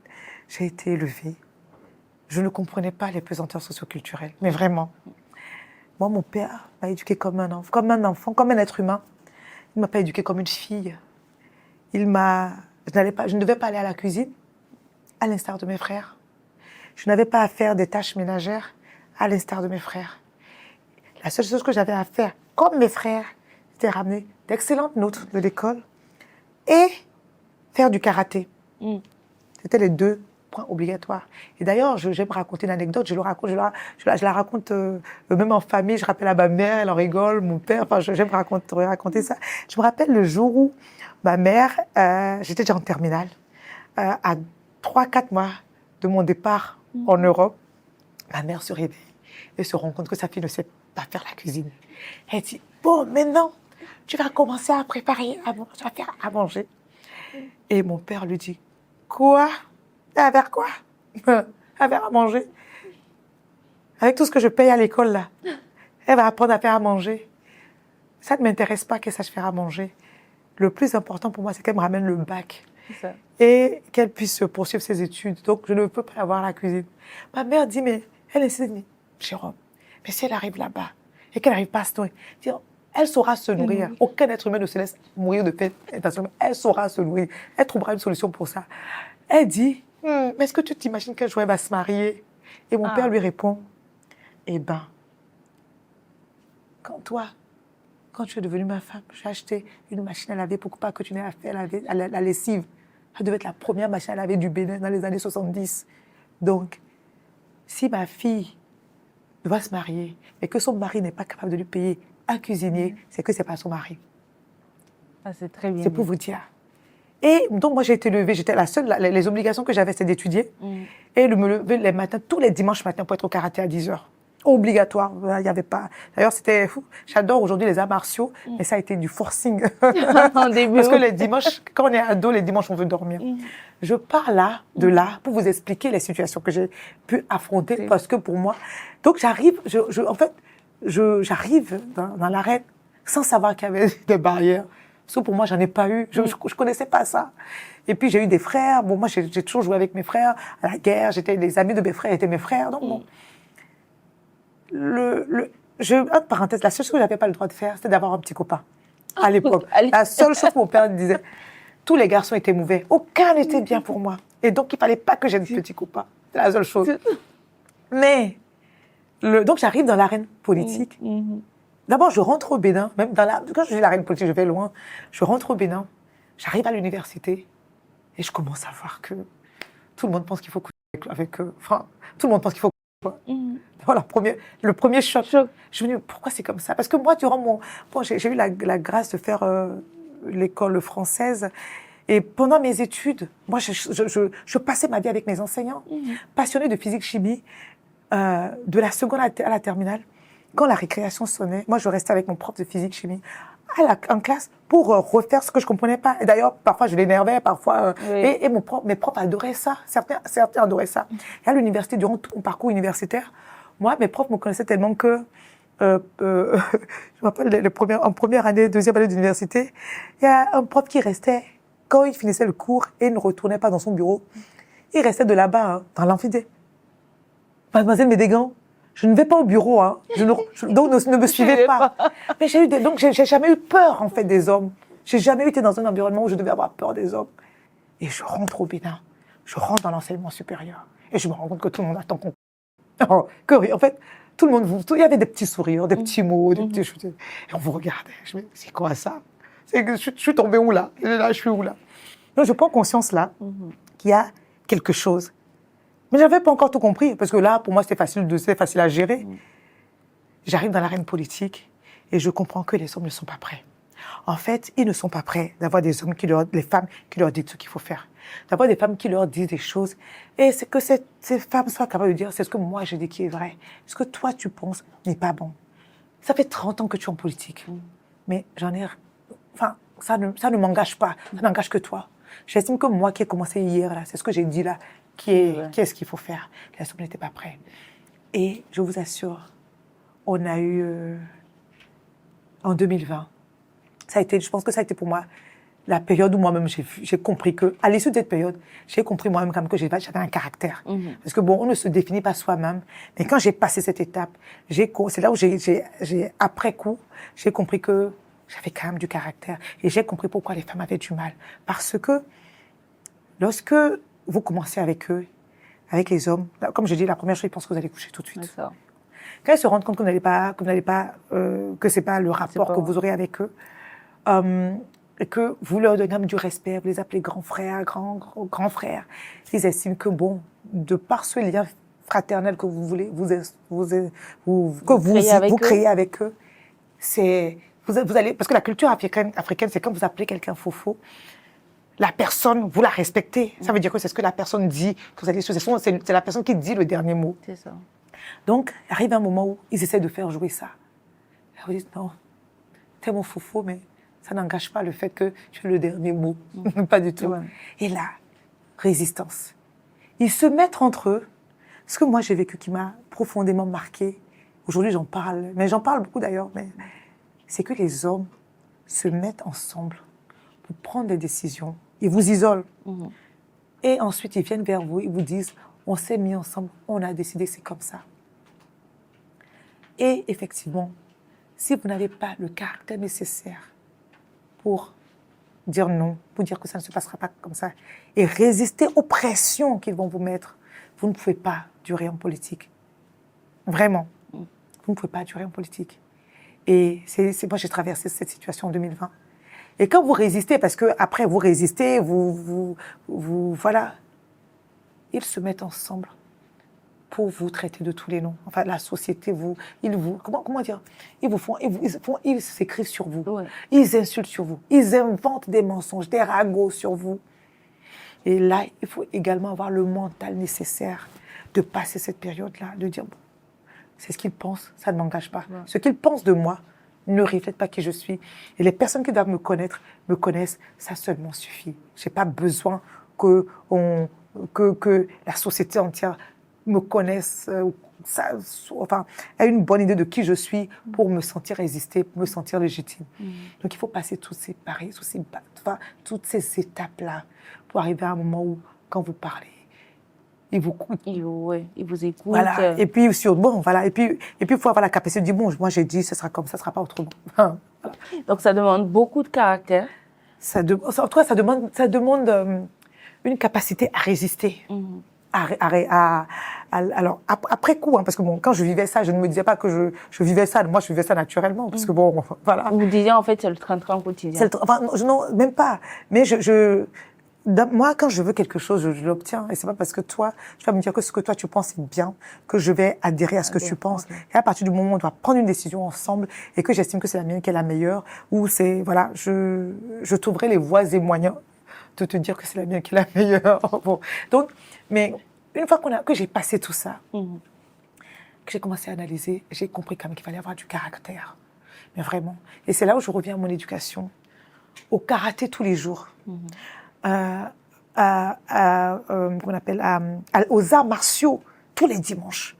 j'ai été élevée, je ne comprenais pas les pesanteurs socioculturelles. Mais vraiment. Moi, mon père m'a éduquée comme un enfant, comme un être humain. Il ne m'a pas éduquée comme une fille. Je ne devais pas aller à la cuisine, à l'instar de mes frères. Je n'avais pas à faire des tâches ménagères, à l'instar de mes frères. La seule chose que j'avais à faire, comme mes frères, c'était ramener d'excellentes notes de l'école et faire du karaté. C'était les 2 points obligatoires. Et d'ailleurs, j'aime raconter une anecdote, je la raconte même en famille, je rappelle à ma mère, elle en rigole, mon père, enfin j'aime raconter ça. Je me rappelle le jour où ma mère, j'étais déjà en terminale, à 3-4 mois de mon départ en Europe, ma mère se réveille et se rend compte que sa fille ne sait pas faire la cuisine. Elle dit, bon, maintenant, tu vas commencer à préparer, tu vas faire à manger. Et mon père lui dit, quoi? Elle va faire quoi? Elle va faire à manger. Avec tout ce que je paye à l'école, là, elle va apprendre à faire à manger. Ça ne m'intéresse pas qu'elle sache faire à manger. Le plus important pour moi, c'est qu'elle me ramène le bac. Ça. Et qu'elle puisse poursuivre ses études. Donc, je ne peux pas avoir la cuisine. Ma mère dit, mais elle insiste, mais Jérôme, mais si elle arrive là-bas et qu'elle n'arrive pas à se nourrir, elle saura se nourrir. Aucun être humain ne se laisse mourir de faim. Elle saura se nourrir. Elle trouvera une solution pour ça. Elle dit, mais est-ce que tu t'imagines qu'un jour elle va se marier? Et mon père lui répond, eh ben, quand tu es devenue ma femme, j'ai acheté une machine à laver pour pas que tu n'aies à faire la lessive. Ça devait être la première machine à laver du Bénin dans les années 70. Donc, si ma fille doit se marier et que son mari n'est pas capable de lui payer un cuisinier, c'est que ce n'est pas son mari. Ah, c'est très bien. C'est pour vous dire. Et donc, moi, j'ai été levée. J'étais la seule. Les obligations que j'avais, c'était d'étudier. Et de me lever les matins, tous les dimanches matins, pour être au karaté à 10h. Obligatoire. Il n'y avait pas. D'ailleurs, c'était fou. J'adore aujourd'hui les arts martiaux, mais ça a été du forcing. En début. Parce que les dimanches, quand on est ado, les dimanches, on veut dormir. Je pars là, de là, pour vous expliquer les situations que j'ai pu affronter, parce que pour moi. Donc, j'arrive, en fait, j'arrive dans l'arène sans savoir qu'il y avait des barrières. Parce que pour moi, j'en ai pas eu. Je connaissais pas ça. Et puis, j'ai eu des frères. Bon, moi, j'ai toujours joué avec mes frères à la guerre. Les amis de mes frères étaient mes frères. Donc, bon. Entre parenthèses, la seule chose que j'avais pas le droit de faire, c'était d'avoir un petit copain. À l'époque. La seule chose que mon père disait, tous les garçons étaient mauvais. Aucun n'était bien pour moi. Et donc, il fallait pas que j'aie de petit copain. C'est la seule chose. Mais, donc, j'arrive dans l'arène politique. D'abord, je rentre au Bénin, même quand je dis l'arène politique, je vais loin. Je rentre au Bénin, j'arrive à l'université et je commence à voir que tout le monde pense qu'il faut coucher avec eux. Enfin, tout le monde pense qu'il faut coucher. Voilà, le premier choc. Je me dis, pourquoi c'est comme ça? Parce que moi, durant j'ai eu la grâce de faire l'école française. Et pendant mes études, moi, je passais ma vie avec mes enseignants, passionnés de physique-chimie, de la seconde à la terminale. Quand la récréation sonnait, moi, je restais avec mon prof de physique-chimie en classe pour refaire ce que je comprenais pas. Et d'ailleurs, parfois, je l'énervais, parfois... Et mes profs adoraient ça. Certains adoraient ça. Et à l'université, durant tout mon parcours universitaire, moi, mes profs me connaissaient tellement que... je me rappelle, en première année, deuxième année d'université, il y a un prof qui restait, quand il finissait le cours et il ne retournait pas dans son bureau, il restait de là-bas, dans l'amphithéâtre. Mademoiselle Médégan, je ne vais pas au bureau, hein. Donc ne me suivez pas. Mais j'ai jamais eu peur, en fait, des hommes. J'ai jamais été dans un environnement où je devais avoir peur des hommes. Et je rentre au Bénin. Je rentre dans l'enseignement supérieur. Et je me rends compte que tout le monde attend qu'on... En fait, tout le monde, il y avait des petits sourires, des petits mots, des petits choses. Et on vous regardait. Je me dis, c'est quoi ça? Je suis tombée où là? Et là, je suis où là? Donc je prends conscience là qu'il y a quelque chose. Mais je n'avais pas encore tout compris, parce que là, pour moi, c'était facile à gérer. J'arrive dans l'arène politique et je comprends que les hommes ne sont pas prêts. En fait, ils ne sont pas prêts d'avoir des hommes les femmes qui leur disent ce qu'il faut faire. D'avoir des femmes qui leur disent des choses. Et c'est que ces femmes soient capables de dire, c'est ce que moi je dis qui est vrai. Ce que toi tu penses n'est pas bon. Ça fait 30 ans que tu es en politique. Mais enfin, ça ne m'engage pas. Ça n'engage que toi. J'estime que moi qui ai commencé hier, là, c'est ce que j'ai dit là, qu'est-ce qu'il faut faire. Les hommes n'étaient pas prêts. Et je vous assure, on a eu, en 2020, je pense que ça a été pour moi la période où moi-même j'ai compris que, à l'issue de cette période, j'ai compris moi-même quand même que j'avais un caractère. Parce que bon, on ne se définit pas soi-même. Mais quand j'ai passé cette étape, c'est là où après coup, j'ai compris que j'avais quand même du caractère. Et j'ai compris pourquoi les femmes avaient du mal. Parce que lorsque vous commencez avec eux, avec les hommes, comme je dis, la première chose, ils pensent que vous allez coucher tout de suite. Quand ils se rendent compte que c'est pas le rapport que vous aurez avec eux, et que vous leur donnez du respect, vous les appelez grands frères, grands frères, ils estiment que bon, de par ce lien fraternel que vous voulez, vous créez avec eux, vous allez, parce que la culture africaine, c'est quand vous appelez quelqu'un fofo, la personne, vous la respectez. Ça veut dire que c'est ce que la personne dit. Que vous allez, c'est la personne qui dit le dernier mot. C'est ça. Donc, arrive un moment où ils essaient de faire jouer ça. Et vous dites, non, t'es mon fofo, mais ça n'engage pas le fait que tu es le dernier mot. Pas du tout. Ouais. Et là, résistance. Ils se mettent entre eux. Ce que moi j'ai vécu qui m'a profondément marqué, aujourd'hui j'en parle, mais j'en parle beaucoup d'ailleurs, mais c'est que les hommes se mettent ensemble pour prendre des décisions. Ils vous isolent. Et ensuite ils viennent vers vous, ils vous disent, on s'est mis ensemble, on a décidé, c'est comme ça. Et effectivement, si vous n'avez pas le caractère nécessaire pour dire non, pour dire que ça ne se passera pas comme ça, et résister aux pressions qu'ils vont vous mettre, vous ne pouvez pas durer en politique. Vraiment. Vous ne pouvez pas durer en politique. Et moi, j'ai traversé cette situation en 2020. Et quand vous résistez, parce qu'après vous résistez, voilà, ils se mettent ensemble pour vous traiter de tous les noms. Enfin, la société, comment dire, ils s'écrivent sur vous, Ouais. ils insultent sur vous, ils inventent des mensonges, des ragots sur vous. Et là, il faut également avoir le mental nécessaire de passer cette période-là, de dire, bon, c'est ce qu'ils pensent, ça ne m'engage pas. Ouais. Ce qu'ils pensent de moi ne reflète pas qui je suis. Et les personnes qui doivent me connaissent, ça seulement suffit. Je n'ai pas besoin que la société entière me connaisse, ait une bonne idée de qui je suis pour me sentir résister, pour me sentir légitime. Donc il faut passer toutes ces étapes-là pour arriver à un moment où, quand vous parlez, ils vous écoutent. Ils vous écoutent. Voilà. Et puis, voilà. Et puis, il faut avoir la capacité de dire, bon, moi j'ai dit, ce sera comme ça ne sera pas autrement. Voilà. Donc ça demande beaucoup de caractère. En tout cas, ça demande une capacité à résister. Alors, après coup, hein, parce que bon, quand je vivais ça, je ne me disais pas que je vivais ça. Moi, je vivais ça naturellement, parce que bon, voilà. Vous disiez, en fait, c'est le train-train quotidien. Non, même pas. Mais moi, quand je veux quelque chose, je l'obtiens. Et c'est pas parce que toi, tu vas me dire que ce que toi, tu penses est bien, que je vais adhérer à ce que tu penses. Okay. Et à partir du moment où on doit prendre une décision ensemble et que j'estime que c'est la mienne qui est la meilleure, ou voilà, je trouverai les voies et moyens de te dire que c'est la mienne qui est la meilleure. Bon. Donc, mais une fois que j'ai passé tout ça, que j'ai commencé à analyser, j'ai compris quand même qu'il fallait avoir du caractère. Mais vraiment. Et c'est là où je reviens à mon éducation, au karaté tous les jours. Aux arts martiaux tous les dimanches.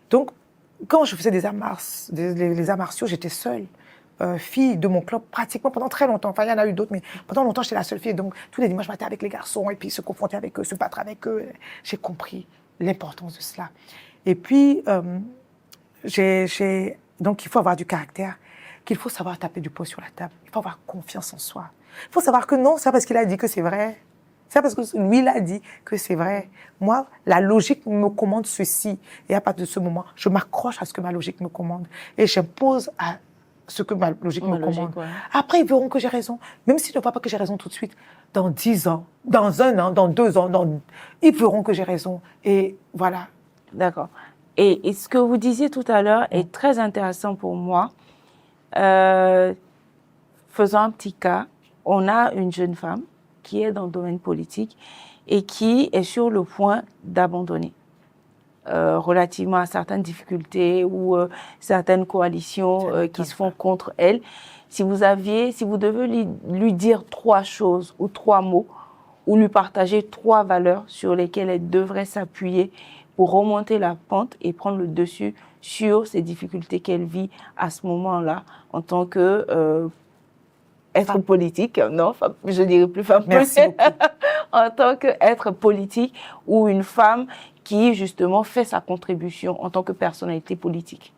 Donc, quand je faisais les arts martiaux, j'étais seule. Fille de mon club pratiquement pendant très longtemps. Enfin, il y en a eu d'autres, mais pendant longtemps, j'étais la seule fille. Donc, tous les dimanches, je m'étais avec les garçons et puis se confronter avec eux, se battre avec eux. J'ai compris l'importance de cela. Et puis, donc, il faut avoir du caractère, qu'il faut savoir taper du poing sur la table. Il faut avoir confiance en soi. Il faut savoir que non, c'est parce qu'il a dit que c'est vrai. C'est parce que lui, il a dit que c'est vrai. Moi, la logique me commande ceci. Et à partir de ce moment, je m'accroche à ce que ma logique me commande. Et j'impose à ce que ma logique me commande. Ouais. Après, ils verront que j'ai raison. Même s'ils ne voient pas que j'ai raison tout de suite, dans 10 ans, dans 1 an, dans 2 ans, ils verront que j'ai raison. Et voilà. D'accord. Et ce que vous disiez tout à l'heure est très intéressant pour moi. Faisons un petit cas. On a une jeune femme qui est dans le domaine politique et qui est sur le point d'abandonner relativement à certaines difficultés ou certaines coalitions qui se font contre elle. Si vous devez lui dire 3 choses ou 3 mots ou lui partager 3 valeurs sur lesquelles elle devrait s'appuyer pour remonter la pente et prendre le dessus sur ces difficultés qu'elle vit à ce moment-là en tant que être politique, non, je dirais plus femme. Merci beaucoup. En tant qu'être politique ou une femme qui, justement, fait sa contribution en tant que personnalité politique.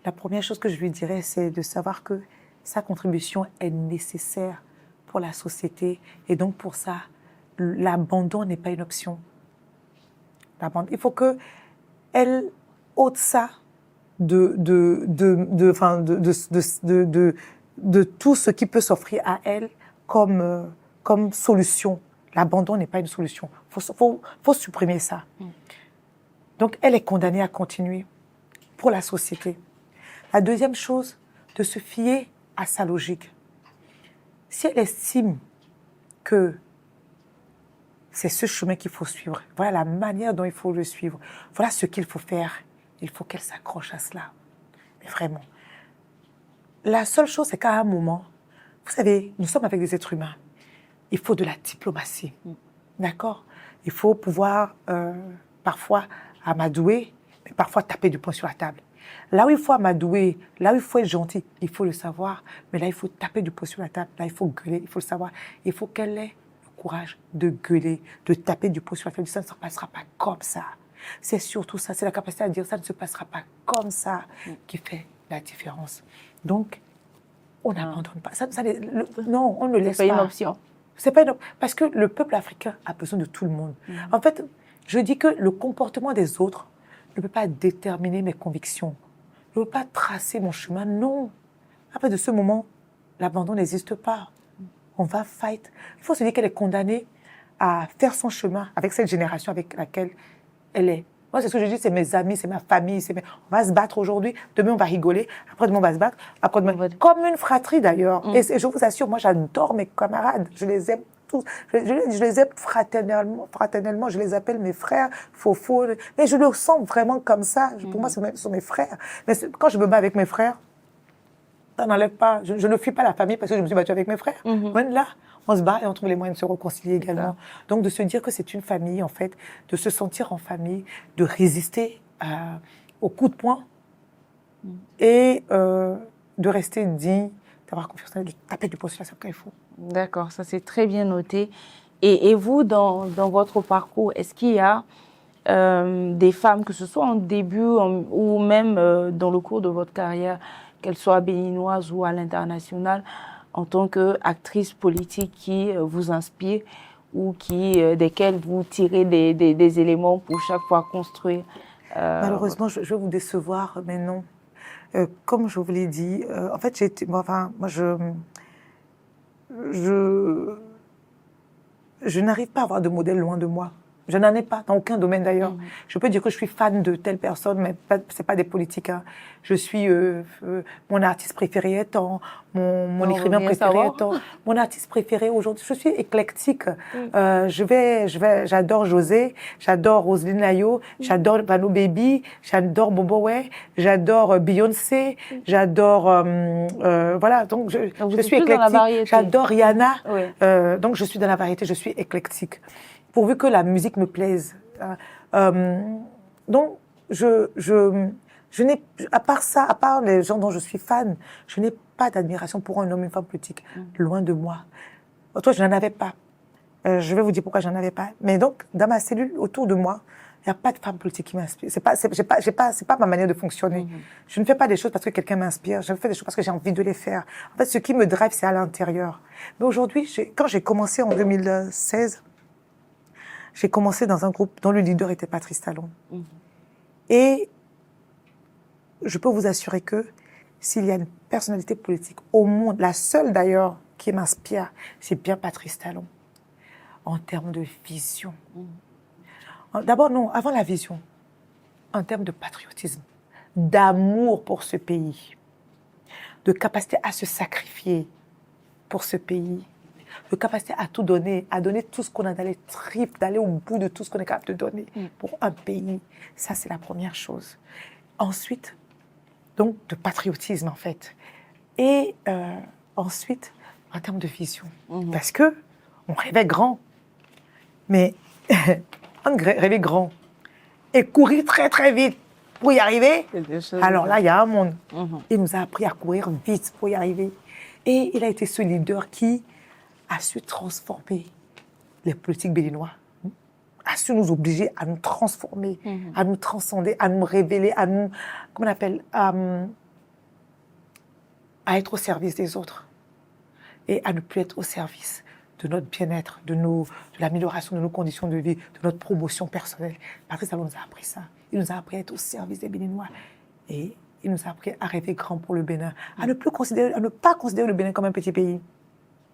La première chose que je lui dirais, c'est de savoir que sa contribution est nécessaire pour la société. Et donc, pour ça, l'abandon n'est pas une option. Il faut qu'elle ôte ça de tout ce qui peut s'offrir à elle comme solution. L'abandon n'est pas une solution. Faut supprimer ça. Donc, elle est condamnée à continuer pour la société. La deuxième chose, de se fier à sa logique. Si elle estime que c'est ce chemin qu'il faut suivre, voilà la manière dont il faut le suivre, voilà ce qu'il faut faire, il faut qu'elle s'accroche à cela. Mais vraiment. La seule chose, c'est qu'à un moment, Vous savez, nous sommes avec des êtres humains. Il faut de la diplomatie. D'accord? Il faut pouvoir, parfois, amadouer, mais parfois taper du poing sur la table. Là où il faut amadouer, là où il faut être gentil, il faut le savoir. Mais là, il faut taper du poing sur la table. Là, il faut gueuler, il faut le savoir. Il faut qu'elle ait le courage de gueuler, de taper du poing sur la table. Ça ne se passera pas comme ça. C'est surtout ça, c'est la capacité à dire ça ne se passera pas comme ça qui fait la différence. Donc, on n'abandonne pas. Non, on ne laisse pas. C'est pas une option. C'est pas une option. Parce que le peuple africain a besoin de tout le monde. En fait, je dis que le comportement des autres ne peut pas déterminer mes convictions. Ne peut pas tracer mon chemin. Non. Après de ce moment, l'abandon n'existe pas. On va fight. Il faut se dire qu'elle est condamnée à faire son chemin avec cette génération avec laquelle elle est. Moi, c'est ce que je dis, c'est mes amis, c'est ma famille. On va se battre aujourd'hui, demain on va rigoler, après-demain on va se battre, après-demain... Comme une fratrie d'ailleurs. Et je vous assure, moi j'adore mes camarades, je les aime tous. Je les aime fraternellement, je les appelle mes frères, Fofo. Mais je le sens vraiment comme ça. Pour moi, ce sont mes frères. Mais quand je me bats avec mes frères, ça n'enlève pas. Je ne fuis pas la famille parce que je me suis battue avec mes frères. Même là, on se bat et on trouve les moyens de se réconcilier également. Donc, de se dire que c'est une famille, en fait, de se sentir en famille, de résister aux coups de poing et de rester digne, d'avoir confiance en elle, de taper du poing sur la table quand il faut. D'accord, ça c'est très bien noté. Et vous, dans votre parcours, est-ce qu'il y a des femmes, que ce soit en début ou même dans le cours de votre carrière, qu'elles soient béninoises ou à l'international, en tant qu'actrice politique qui vous inspire ou desquelles vous tirez des éléments pour chaque fois construire Malheureusement, je vais vous décevoir, mais non. Comme je vous l'ai dit, en fait, je n'arrive pas à avoir de modèle loin de moi. Je n'en ai pas, dans aucun domaine d'ailleurs. Je peux dire que je suis fan de telle personne, mais ce n'est pas des politiques. Hein. Je suis mon artiste préféré étant, mon écrivain préféré étant, mon artiste préféré aujourd'hui. Je suis éclectique. J'adore José, j'adore Roselyne Layo, j'adore Vano Baby, j'adore Bobo Way, j'adore Beyoncé, j'adore... voilà, donc je suis éclectique. J'adore Rihanna. Oui. Donc je suis dans la variété, je suis éclectique. Pourvu que la musique me plaise. Donc, je n'ai, à part ça, à part les gens dont je suis fan, je n'ai pas d'admiration pour un homme, une femme politique, loin de moi. Toi, je n'en avais pas. Je vais vous dire pourquoi je n'en avais pas. Mais donc, dans ma cellule, autour de moi, il n'y a pas de femme politique qui m'inspire. C'est pas ma manière de fonctionner. Je ne fais pas des choses parce que quelqu'un m'inspire. Je fais des choses parce que j'ai envie de les faire. En fait, ce qui me drive, c'est à l'intérieur. Mais aujourd'hui, quand j'ai commencé en 2016, j'ai commencé dans un groupe dont le leader était Patrice Talon. Et je peux vous assurer que s'il y a une personnalité politique au monde, la seule d'ailleurs qui m'inspire, c'est bien Patrice Talon. En termes de vision. D'abord, non, avant la vision, en termes de patriotisme, d'amour pour ce pays, de capacité à se sacrifier pour ce pays, de capacité à tout donner, à donner tout ce qu'on a dans les tripes, d'aller au bout de tout ce qu'on est capable de donner pour un pays. Ça, c'est la première chose. Ensuite, donc, de patriotisme, en fait. Et ensuite, en termes de vision. Parce que on rêvait grand, mais on rêvait grand. Et courir très, très vite pour y arriver, alors là, il y a un monde. Il nous a appris à courir vite pour y arriver. Et il a été ce leader qui a su transformer les politiques béninois, a su nous obliger à nous transformer, à nous transcender, à nous révéler, à nous, comment on appelle, à être au service des autres et à ne plus être au service de notre bien-être, de l'amélioration de nos conditions de vie, de notre promotion personnelle. Patrice Talon nous a appris ça. Il nous a appris à être au service des Béninois et il nous a appris à rêver grand pour le Bénin, à ne pas considérer le Bénin comme un petit pays.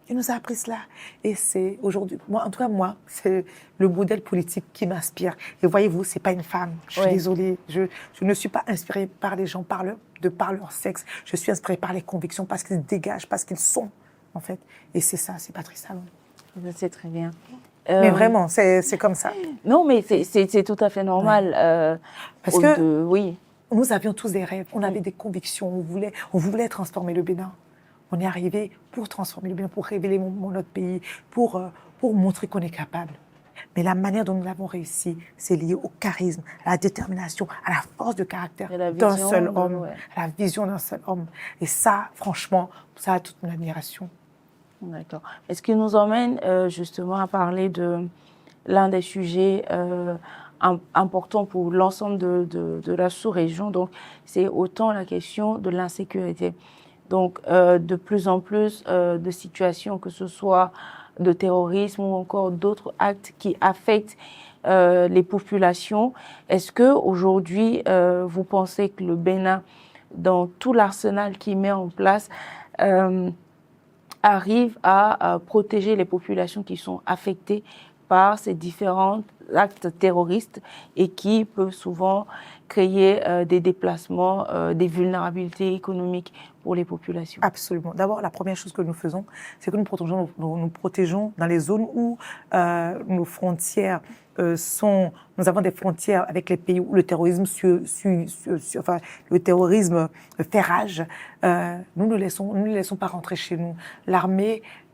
Il nous a appris cela. Et c'est aujourd'hui, moi, en tout cas, moi, c'est le modèle politique qui m'inspire. Et voyez-vous, c'est pas une femme. Je suis désolée. Je ne suis pas inspirée par les gens de par leur sexe. Je suis inspirée par les convictions, parce qu'ils dégagent, parce qu'ils sont, en fait. Et c'est ça, c'est Patrice Talon. C'est très bien. Mais vraiment, c'est comme ça. Non, mais c'est tout à fait normal. Parce que nous avions tous des rêves, on avait des convictions, on voulait transformer le Bénin. On est arrivé pour transformer le Bénin, pour révéler notre pays, pour montrer qu'on est capable. Mais la manière dont nous l'avons réussi, c'est lié au charisme, à la détermination, à la force de caractère d'un seul homme, à la vision d'un seul homme. Et ça, franchement, ça a toute mon admiration. D'accord. Et ce qui nous emmène justement à parler de l'un des sujets importants pour l'ensemble de la sous-région. Donc, c'est autant la question de l'insécurité. Donc, de plus en plus de situations, que ce soit de terrorisme ou encore d'autres actes qui affectent les populations. Est-ce que aujourd'hui, vous pensez que le Bénin, dans tout l'arsenal qu'il met en place, arrive à protéger les populations qui sont affectées par ces différents actes terroristes et qui peuvent souvent créer des déplacements, des vulnérabilités économiques pour les populations? Absolument. D'abord, la première chose que nous faisons, c'est que nous protégeons dans les zones où nos frontières nous avons des frontières avec les pays où le terrorisme le terrorisme fait rage. Nous ne laissons pas rentrer chez nous.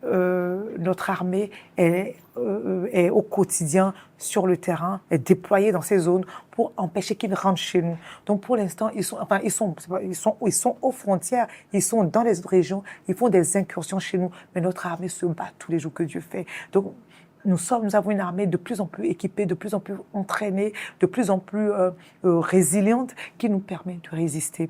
Notre armée est au quotidien sur le terrain, est déployée dans ces zones pour empêcher qu'ils rentrent chez nous. Donc pour l'instant, ils sont aux frontières, ils sont dans les autres régions, ils font des incursions chez nous, mais notre armée se bat tous les jours que Dieu fait. Donc nous avons une armée de plus en plus équipée, de plus en plus entraînée, de plus en plus résiliente, qui nous permet de résister.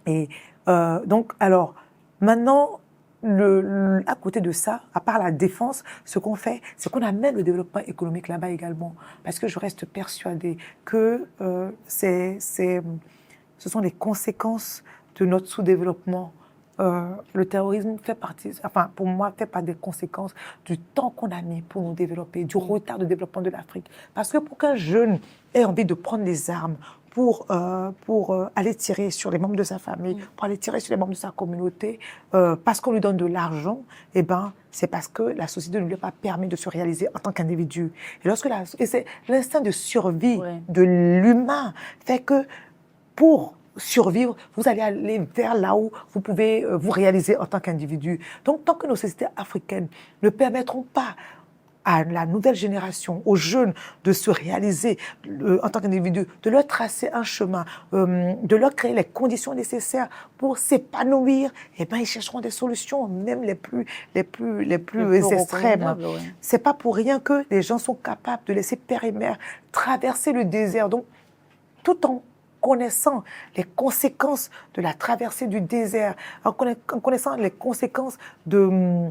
Et donc, alors, maintenant, à côté de ça, à part la défense, ce qu'on fait, c'est qu'on amène le développement économique là-bas également. Parce que je reste persuadée que ce sont les conséquences de notre sous-développement. Le terrorisme fait partie, pour moi, fait partie des conséquences du temps qu'on a mis pour nous développer, du retard de développement de l'Afrique. Parce que pour qu'un jeune ait envie de prendre les armes pour aller tirer sur les membres de sa famille, pour aller tirer sur les membres de sa communauté, parce qu'on lui donne de l'argent, c'est parce que la société ne lui a pas permis de se réaliser en tant qu'individu. Et c'est l'instinct de survie de l'humain fait que pour survivre, vous allez aller vers là où vous pouvez vous réaliser en tant qu'individu. Donc, tant que nos sociétés africaines ne permettront pas à la nouvelle génération, aux jeunes, de se réaliser en tant qu'individu, de leur tracer un chemin, de leur créer les conditions nécessaires pour s'épanouir, ils chercheront des solutions, même les plus extrêmes. C'est pas pour rien que les gens sont capables de laisser père et mère traverser le désert. Donc, tout en connaissant les conséquences de la traversée du désert, en connaissant les conséquences de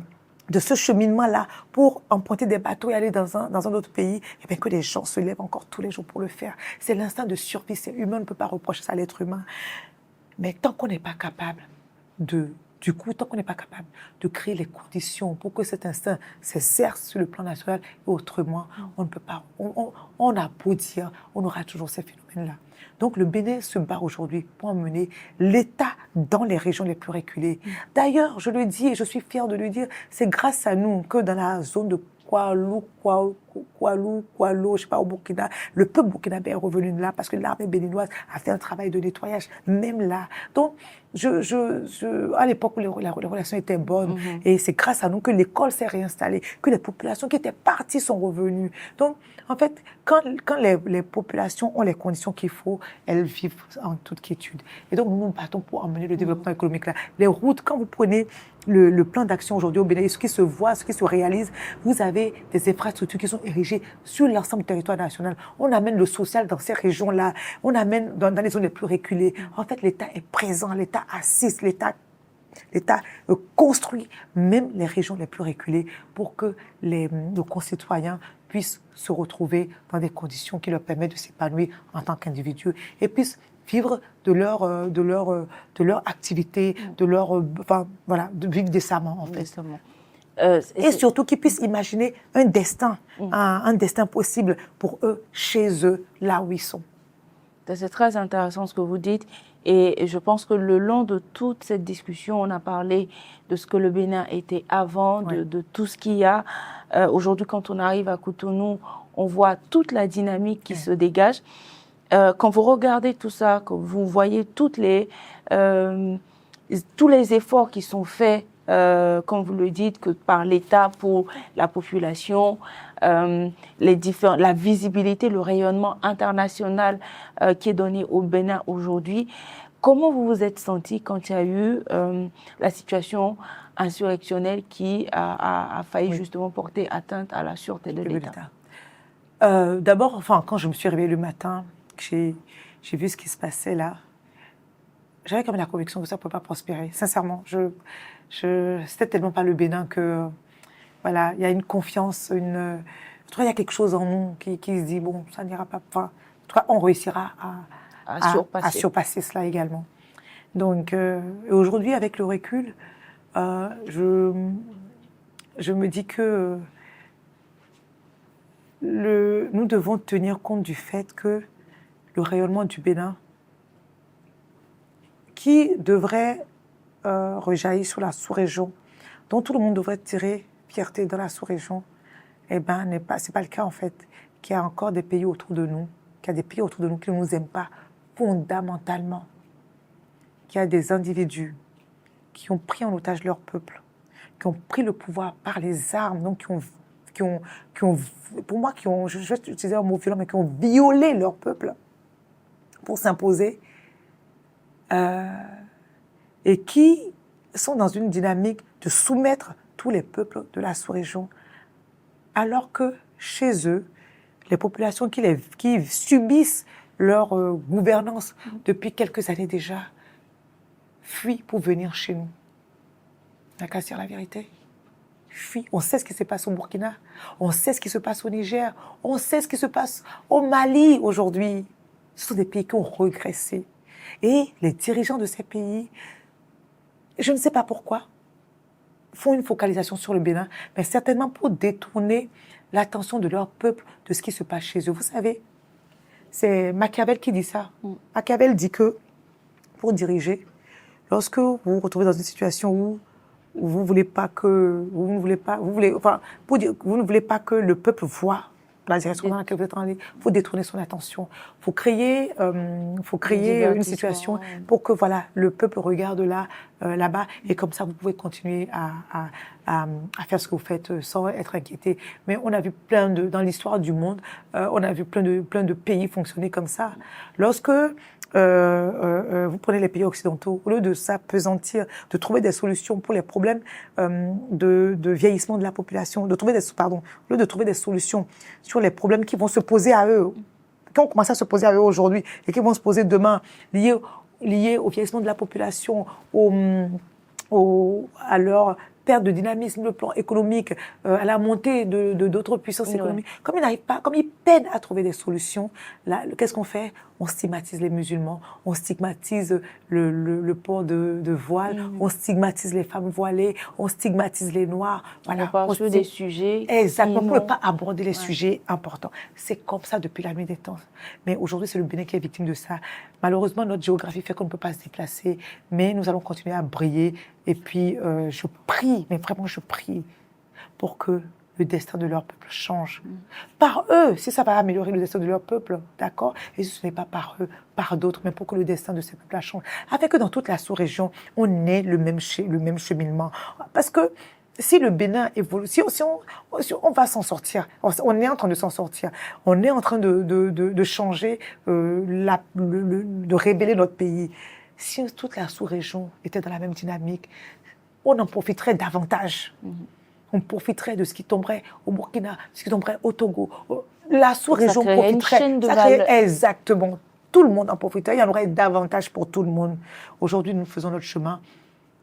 ce cheminement-là pour emprunter des bateaux et aller dans un autre pays, que les gens se lèvent encore tous les jours pour le faire. C'est l'instinct de survie, c'est humain, on ne peut pas reprocher ça à l'être humain. Mais tant qu'on n'est pas capable tant qu'on n'est pas capable de créer les conditions pour que cet instinct s'exerce sur le plan national et autrement, on ne peut pas. On a beau dire, on aura toujours ces phénomènes-là. Donc le Bénin se bat aujourd'hui pour emmener l'État dans les régions les plus reculées. D'ailleurs, je le dis et je suis fière de le dire, c'est grâce à nous que dans la zone de Koualou, je sais pas, au Burkina, le peuple burkinabé est revenu de là parce que l'armée béninoise a fait un travail de nettoyage, même là. Donc, à l'époque où les relations étaient bonnes, et c'est grâce à nous que l'école s'est réinstallée, que les populations qui étaient parties sont revenues. Donc, en fait, quand les populations ont les conditions qu'il faut, elles vivent en toute quiétude. Et donc, nous nous battons pour emmener le développement économique là. Les routes, quand vous prenez le plan d'action aujourd'hui au Bénin, ce qui se voit, ce qui se réalise, vous avez des infrastructures qui sont érigées sur l'ensemble du territoire national. On amène le social dans ces régions-là, on amène dans les zones les plus reculées. En fait, l'État est présent, l'État assiste, l'État construit même les régions les plus reculées pour que nos concitoyens puissent se retrouver dans des conditions qui leur permettent de s'épanouir en tant qu'individus et puissent vivre de leur activité, de vivre décemment en fait. Décemment. Et surtout qu'ils puissent imaginer un destin possible pour eux, chez eux, là où ils sont. C'est très intéressant ce que vous dites. Et je pense que le long de toute cette discussion, on a parlé de ce que le Bénin était avant, de tout ce qu'il y a. Aujourd'hui, quand on arrive à Cotonou, on voit toute la dynamique qui se dégage. Quand vous regardez tout ça, quand vous voyez tous les efforts qui sont faits comme vous le dites, que par l'État pour la population, la visibilité, le rayonnement international qui est donné au Bénin aujourd'hui. Comment vous vous êtes senti quand il y a eu la situation insurrectionnelle qui a failli justement porter atteinte à la sûreté de l'État? D'abord, quand je me suis réveillée le matin, j'ai vu ce qui se passait là, j'avais comme la conviction que ça ne peut pas prospérer. Sincèrement, c'était tellement pas le Bénin que, voilà, il y a une confiance, il y a quelque chose en nous qui se dit, bon, ça n'ira pas, en tout cas, on réussira à surpasser cela également. Donc, aujourd'hui, avec le recul, je me dis que nous devons tenir compte du fait que le rayonnement du Bénin, qui devrait rejaillir sur la sous-région, dont tout le monde devrait tirer fierté dans la sous-région, eh ben, c'est pas le cas en fait. Qu'il y a encore des pays autour de nous, qui ne nous aiment pas fondamentalement, qu'il y a des individus qui ont pris en otage leur peuple, qui ont pris le pouvoir par les armes, donc pour moi, je vais utiliser un mot violent, mais qui ont violé leur peuple pour s'imposer, et qui sont dans une dynamique de soumettre tous les peuples de la sous-région, alors que chez eux, les populations qui subissent leur gouvernance depuis quelques années déjà fuient pour venir chez nous. On n'a qu'à se dire la vérité. Fuient. On sait ce qui se passe au Burkina, on sait ce qui se passe au Niger, on sait ce qui se passe au Mali aujourd'hui. Ce sont des pays qui ont régressé. Et les dirigeants de ces pays, je ne sais pas pourquoi, font une focalisation sur le Bénin, mais certainement pour détourner l'attention de leur peuple de ce qui se passe chez eux. Vous savez, c'est Machiavel qui dit ça. Machiavel dit que pour diriger, lorsque vous vous retrouvez dans une situation où vous ne voulez pas que le peuple voit la direction dans laquelle vous êtes allé, il faut détourner son attention. Il faut créer une situation pour que voilà, le peuple regarde là-bas et comme ça vous pouvez continuer à faire ce que vous faites sans être inquiété. Mais on a vu dans l'histoire du monde, on a vu plein de pays fonctionner comme ça. Lorsque vous prenez les pays occidentaux, au lieu de s'appesantir, de trouver des solutions pour les problèmes de vieillissement de la population, au lieu de trouver des solutions sur les problèmes qui vont se poser à eux, qui ont commencé à se poser à eux aujourd'hui et qui vont se poser demain, liés au vieillissement de la population, à leur perte de dynamisme, le plan économique, à la montée d'autres puissances économiques. Comme ils peinent à trouver des solutions, là, qu'est-ce qu'on fait? On stigmatise les musulmans, on stigmatise le port de voile, on stigmatise les femmes voilées, on stigmatise les noirs. Voilà, on parle sur des sujets. Exactement, pour ne pas aborder les sujets importants. C'est comme ça depuis la nuit des temps. Mais aujourd'hui, c'est le Bénin qui est victime de ça. Malheureusement, notre géographie fait qu'on ne peut pas se déplacer, mais nous allons continuer à briller. Et puis, je prie, mais vraiment, je prie pour que le destin de leur peuple change. Par eux, si ça va améliorer le destin de leur peuple, d'accord? Et ce n'est pas par eux, par d'autres, mais pour que le destin de ces peuples change. Afin que dans toute la sous-région, on ait le même cheminement. Parce que si le Bénin évolue, si on va s'en sortir, on est en train de s'en sortir, on est en train de changer, de révéler notre pays. Si toute la sous-région était dans la même dynamique, on en profiterait davantage. On profiterait de ce qui tomberait au Burkina, ce qui tomberait au Togo. La sous-région profiterait. Exactement. Tout le monde en profiterait. Il y en aurait davantage pour tout le monde. Aujourd'hui, nous faisons notre chemin.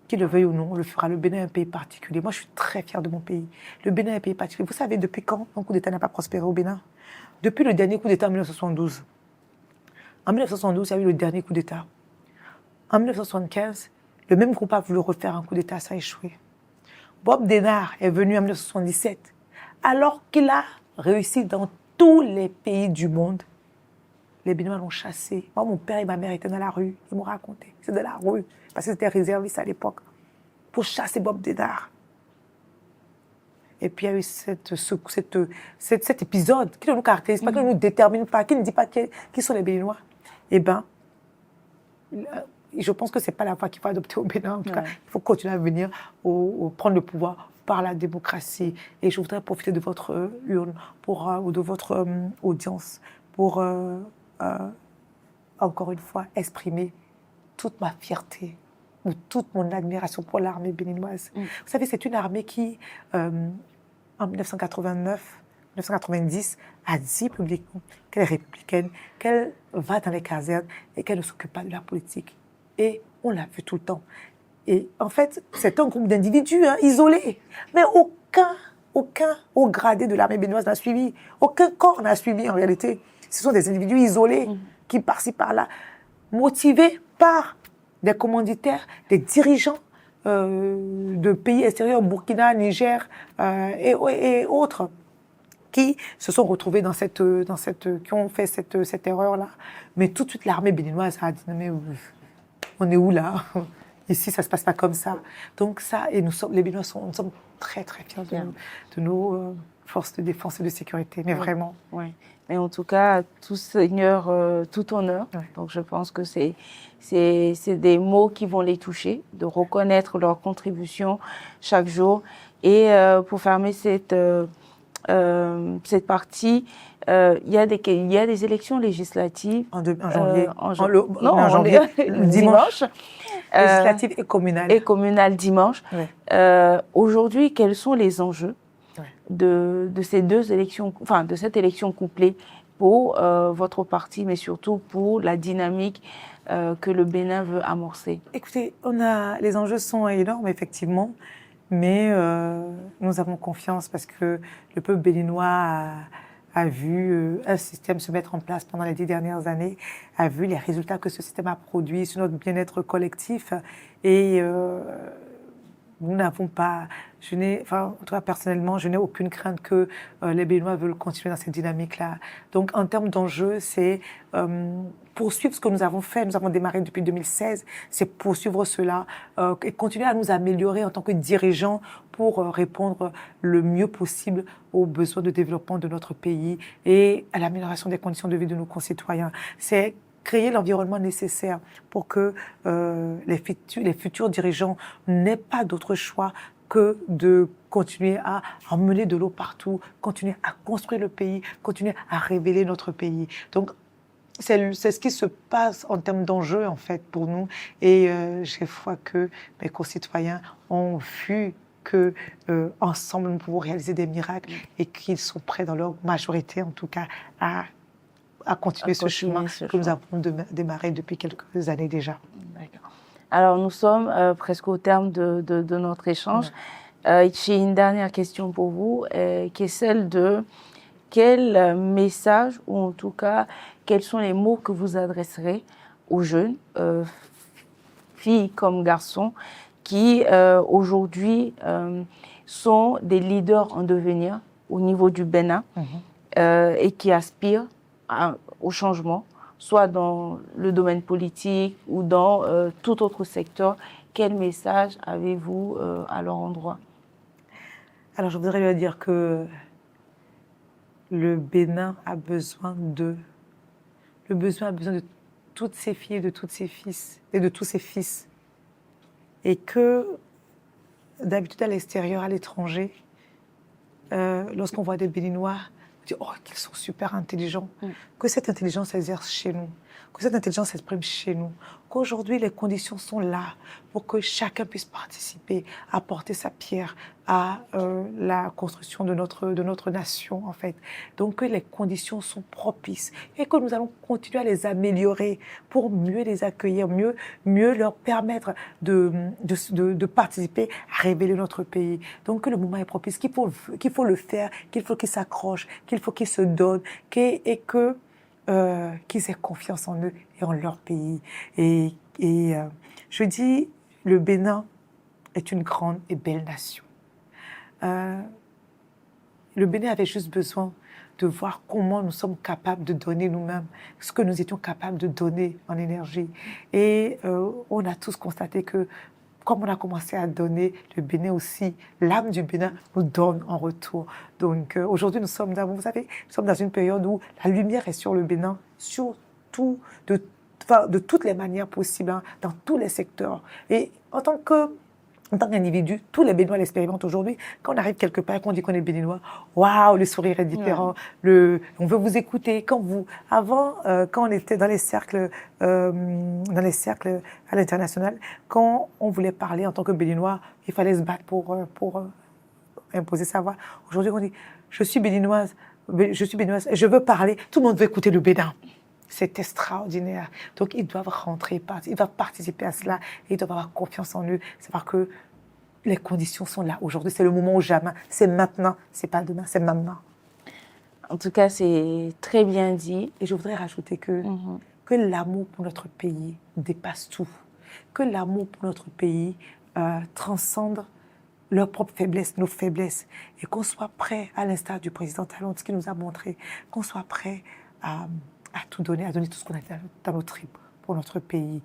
Qu'il le veuille ou non, on le fera. Le Bénin est un pays particulier. Moi, je suis très fière de mon pays. Le Bénin est un pays particulier. Vous savez depuis quand un coup d'État n'a pas prospéré au Bénin? Depuis le dernier coup d'État en 1972. En 1972, il y a eu le dernier coup d'État. En 1975, le même groupe a voulu refaire un coup d'État, ça a échoué. Bob Denard est venu en 1977, alors qu'il a réussi dans tous les pays du monde. Les Béninois l'ont chassé. Moi, mon père et ma mère étaient dans la rue. Ils m'ont raconté. C'est de la rue, parce que c'était réserviste à l'époque, pour chasser Bob Denard. Et puis il y a eu cet épisode qui ne nous caractérise pas, qui ne nous détermine pas, qui ne dit pas qui sont les Béninois. Eh bien, je pense que ce n'est pas la voie qu'il faut adopter au Bénin. En tout cas, Ouais. il faut continuer à venir prendre le pouvoir par la démocratie. Et je voudrais profiter de votre urne ou de votre audience pour, encore une fois, exprimer toute ma fierté ou toute mon admiration pour l'armée béninoise. Vous savez, c'est une armée qui, en 1990, a dit publiquement qu'elle est républicaine, qu'elle va dans les casernes et qu'elle ne s'occupe pas de la politique. Et on l'a vu tout le temps. Et en fait, c'est un groupe d'individus isolés. Mais aucun haut gradé de l'armée béninoise n'a suivi. Aucun corps n'a suivi en réalité. Ce sont des individus isolés qui, par-ci, par-là, motivés par des commanditaires, des dirigeants de pays extérieurs, Burkina, Niger et autres, qui se sont retrouvés qui ont fait cette erreur-là. Mais tout de suite, l'armée béninoise a dit, mais on est où là? Ici, ça ne se passe pas comme ça. Donc ça, et les Béninois, nous sommes très, très fiers de nos forces de défense et de sécurité. Mais vraiment. Oui. Mais en tout cas, tout seigneur, tout honneur. Ouais. Donc je pense que c'est des mots qui vont les toucher, de reconnaître leur contribution chaque jour. Et pour fermer cette partie, il y a des élections législatives. En janvier. En janvier. Dimanche. Législative et communale. Et communale dimanche. Ouais. Aujourd'hui, quels sont les enjeux de ces deux élections, enfin de cette élection couplée pour votre parti, mais surtout pour la dynamique que le Bénin veut amorcer? Écoutez, les enjeux sont énormes, effectivement, mais nous avons confiance parce que le peuple béninois a vu un système se mettre en place pendant les 10 dernières années, a vu les résultats que ce système a produits sur notre bien-être collectif et nous n'avons pas, en tout cas personnellement, je n'ai aucune crainte que les Béninois veulent continuer dans cette dynamique-là. Donc en termes d'enjeux, c'est poursuivre ce que nous avons fait. Nous avons démarré depuis 2016, c'est poursuivre cela et continuer à nous améliorer en tant que dirigeants pour répondre le mieux possible aux besoins de développement de notre pays et à l'amélioration des conditions de vie de nos concitoyens. C'est créer l'environnement nécessaire pour que les futurs dirigeants n'aient pas d'autre choix que de continuer à emmener de l'eau partout, continuer à construire le pays, continuer à révéler notre pays. Donc, c'est ce qui se passe en termes d'enjeux, en fait, pour nous. Et j'ai foi que mes concitoyens ont vu que ensemble, nous pouvons réaliser des miracles et qu'ils sont prêts, dans leur majorité, en tout cas, à continuer ce chemin que nous avons démarré depuis quelques années déjà. D'accord. Alors, nous sommes presque au terme de notre échange. J'ai une dernière question pour vous, qui est celle de quel message, ou en tout cas, quels sont les mots que vous adresserez aux jeunes, filles comme garçons, qui aujourd'hui sont des leaders en devenir au niveau du Bénin et qui aspirent au changement, soit dans le domaine politique ou dans tout autre secteur. Quel message avez-vous à leur endroit? Alors, je voudrais leur dire que le Bénin a besoin de toutes ses filles et de tous ses fils. Et que, d'habitude, à l'extérieur, à l'étranger, lorsqu'on voit des Béninois, on dit « Oh, qu'ils sont super intelligents ». Que cette intelligence s'exerce chez nous, que cette intelligence s'exprime chez nous, qu'aujourd'hui, les conditions sont là pour que chacun puisse participer, apporter sa pierre à la construction de notre nation, en fait. Donc, que les conditions sont propices et que nous allons continuer à les améliorer pour mieux les accueillir, mieux leur permettre de participer à révéler notre pays. Donc, que le moment est propice, qu'il faut le faire, qu'il faut qu'ils s'accrochent, qu'il faut qu'ils se donnent et que qu'ils aient confiance en eux et en leur pays. Et je dis, le Bénin est une grande et belle nation. Le Bénin avait juste besoin de voir comment nous sommes capables de donner nous-mêmes, ce que nous étions capables de donner en énergie. Et on a tous constaté que comme on a commencé à donner, le Bénin aussi, l'âme du Bénin nous donne en retour. Donc aujourd'hui, nous sommes dans une période où la lumière est sur le Bénin, sur tout, de toutes les manières possibles, hein, dans tous les secteurs. Et en tant qu'individu, tous les Béninois l'expérimentent aujourd'hui. Quand on arrive quelque part, qu'on dit qu'on est Béninois, waouh, le sourire est différent. Ouais. On veut vous écouter. Avant, quand on était dans les cercles à l'international, quand on voulait parler en tant que Béninois, il fallait se battre pour imposer sa voix. Aujourd'hui, on dit, je suis béninoise et je veux parler. Tout le monde veut écouter le Bénin. C'est extraordinaire. Donc, ils doivent rentrer, ils doivent participer à cela, et ils doivent avoir confiance en eux. C'est parce que les conditions sont là. Aujourd'hui, c'est le moment ou jamais. C'est maintenant. C'est pas demain, c'est maintenant. En tout cas, c'est très bien dit. Et je voudrais rajouter que l'amour pour notre pays dépasse tout. Que l'amour pour notre pays transcende leurs propres faiblesses, nos faiblesses. Et qu'on soit prêt, à l'instar du président Talon, ce qu'il nous a montré, qu'on soit prêt à tout donner, à donner tout ce qu'on a dans nos tripes pour notre pays,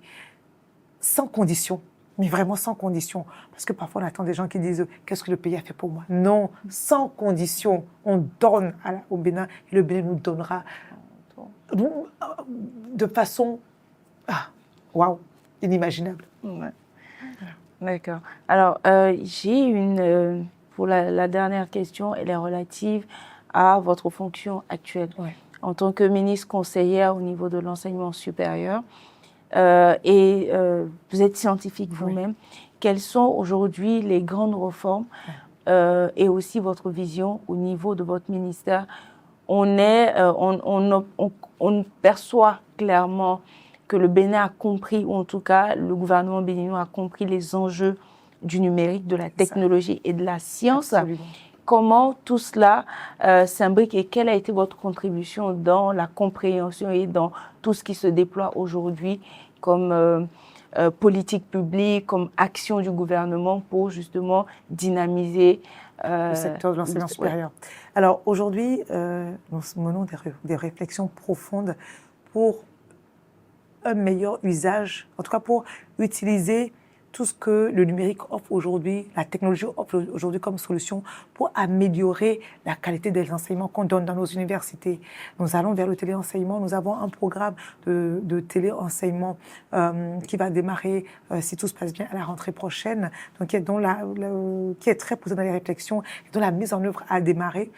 sans condition, mais vraiment sans condition. Parce que parfois, on attend des gens qui disent « Qu'est-ce que le pays a fait pour moi ?» Non, sans condition. On donne au Bénin et le Bénin nous donnera de façon waouh, inimaginable. Ouais. D'accord. Alors, j'ai pour la dernière question, elle est relative à votre fonction actuelle. Ouais. En tant que ministre conseillère au niveau de l'enseignement supérieur, vous êtes scientifique vous-même, quelles sont aujourd'hui les grandes réformes et aussi votre vision au niveau de votre ministère? On perçoit clairement que le Bénin a compris, ou en tout cas le gouvernement béninois a compris les enjeux du numérique, de la technologie et de la science. Absolument. Comment tout cela s'imbrique et quelle a été votre contribution dans la compréhension et dans tout ce qui se déploie aujourd'hui comme politique publique, comme action du gouvernement pour justement dynamiser le secteur de l'enseignement supérieur. Alors aujourd'hui, nous menons des réflexions profondes pour un meilleur usage, en tout cas pour utiliser tout ce que le numérique offre aujourd'hui, la technologie offre aujourd'hui comme solution pour améliorer la qualité des enseignements qu'on donne dans nos universités. Nous allons vers le téléenseignement. Nous avons un programme de téléenseignement qui va démarrer, si tout se passe bien, à la rentrée prochaine, donc qui est très posé dans les réflexions et dont la mise en œuvre a démarré.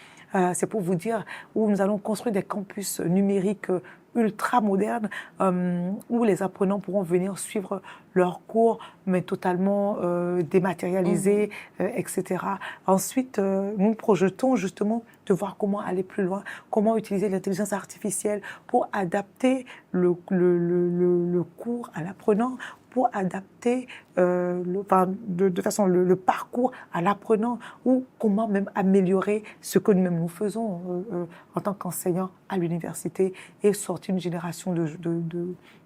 C'est pour vous dire où nous allons construire des campus numériques ultra moderne où les apprenants pourront venir suivre leurs cours, mais totalement dématérialisés, etc. Ensuite, nous projetons justement de voir comment aller plus loin, comment utiliser l'intelligence artificielle pour adapter le cours à l'apprenant, pour adapter de façon le parcours à l'apprenant, ou comment même améliorer ce que nous-mêmes nous faisons en tant qu'enseignants à l'université et sortir une génération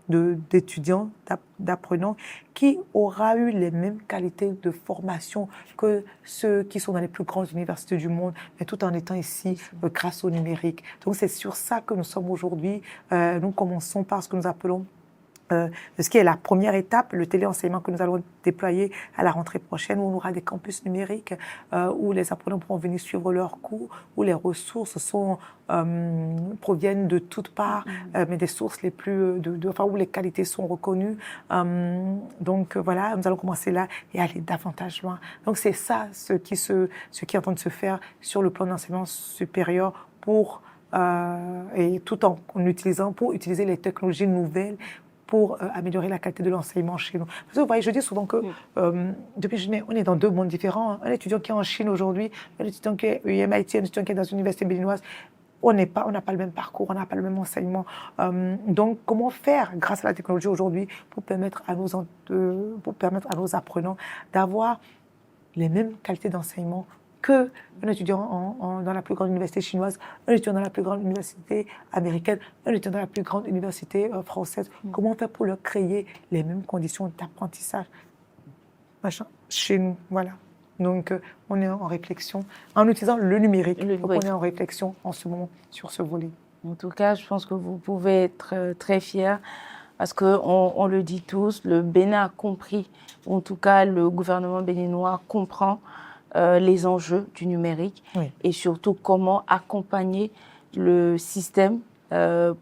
d'étudiants, d'apprenants qui aura eu les mêmes qualités de formation que ceux qui sont dans les plus grandes universités du monde, mais tout en étant ici grâce au numérique. Donc c'est sur ça que nous sommes aujourd'hui. Nous commençons par ce que nous appelons ce qui est la première étape, le téléenseignement que nous allons déployer à la rentrée prochaine, où on aura des campus numériques, où les apprenants pourront venir suivre leurs cours, où les ressources proviennent de toutes parts, mais des sources les plus, où les qualités sont reconnues. Donc voilà, nous allons commencer là et aller davantage loin. Donc c'est ça ce qui est en train de se faire sur le plan d'enseignement supérieur et tout en utilisant utiliser les technologies nouvelles pour améliorer la qualité de l'enseignement chez nous. Parce que vous voyez, je dis souvent que on est dans deux mondes différents. Un étudiant qui est en Chine aujourd'hui, un étudiant qui est au MIT, un étudiant qui est dans une université béninoise, on n'a pas le même parcours, on n'a pas le même enseignement. Donc, comment faire, grâce à la technologie aujourd'hui, pour permettre à nos apprenants d'avoir les mêmes qualités d'enseignement qu'un étudiant dans la plus grande université chinoise, un étudiant dans la plus grande université américaine, un étudiant dans la plus grande université française. Comment faire pour leur créer les mêmes conditions d'apprentissage chez nous, voilà. Donc, on est en réflexion, en utilisant le numérique. Donc, on est en réflexion en ce moment sur ce volet. En tout cas, je pense que vous pouvez être très fiers parce qu'on le dit tous, le Bénin a compris, en tout cas, le gouvernement béninois comprend les enjeux du numérique et surtout comment accompagner le système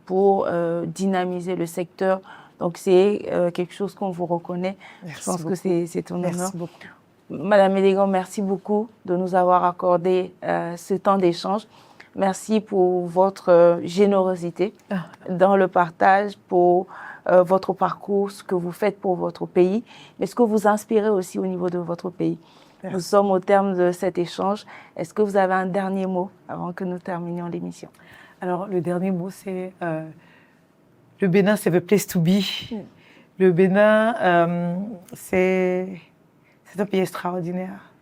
pour dynamiser le secteur Donc, c'est quelque chose qu'on vous reconnaît. Merci Je pense beaucoup. que c'est un honneur. Merci beaucoup. Madame Médégan, merci beaucoup de nous avoir accordé ce temps d'échange. Merci pour votre générosité dans le partage, pour votre parcours, ce que vous faites pour votre pays, mais ce que vous inspirez aussi au niveau de votre pays. Merci. Nous sommes au terme de cet échange. Est-ce que vous avez un dernier mot avant que nous terminions l'émission? Alors, le dernier mot, c'est le Bénin, c'est the place to be. Le Bénin, c'est un pays extraordinaire.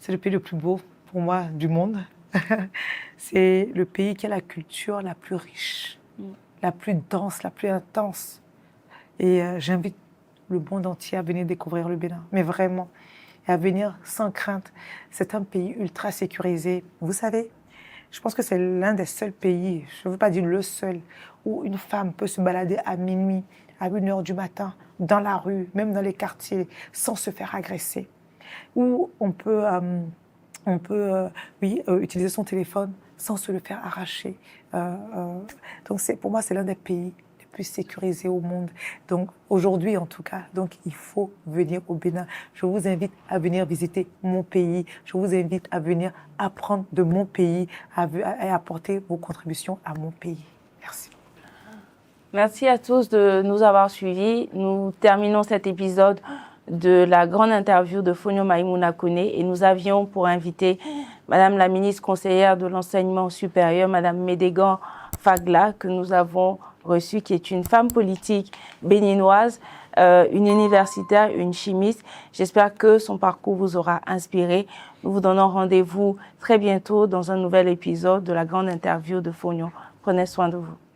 C'est le pays le plus beau, pour moi, du monde. C'est le pays qui a la culture la plus riche, la plus dense, la plus intense. Et j'invite le monde entier à venir découvrir le Bénin, mais vraiment, et à venir sans crainte. C'est un pays ultra sécurisé. Vous savez, je pense que c'est l'un des seuls pays, je ne veux pas dire le seul, où une femme peut se balader à minuit, à 1h du matin, dans la rue, même dans les quartiers, sans se faire agresser. Où on peut utiliser son téléphone sans se le faire arracher. Donc pour moi, c'est l'un des pays les plus sécurisés au monde. Donc aujourd'hui, en tout cas, donc il faut venir au Bénin. Je vous invite à venir visiter mon pays. Je vous invite à venir apprendre de mon pays et apporter vos contributions à mon pays. Merci. Merci à tous de nous avoir suivis. Nous terminons cet épisode de la grande interview de Fonyo Maïmouna Koné et nous avions pour inviter Madame la ministre conseillère de l'enseignement supérieur, Madame Médégan Fagla, que nous avons reçue, qui est une femme politique béninoise, une universitaire, une chimiste. J'espère que son parcours vous aura inspiré. Nous vous donnons rendez-vous très bientôt dans un nouvel épisode de la grande interview de Fonyo. Prenez soin de vous.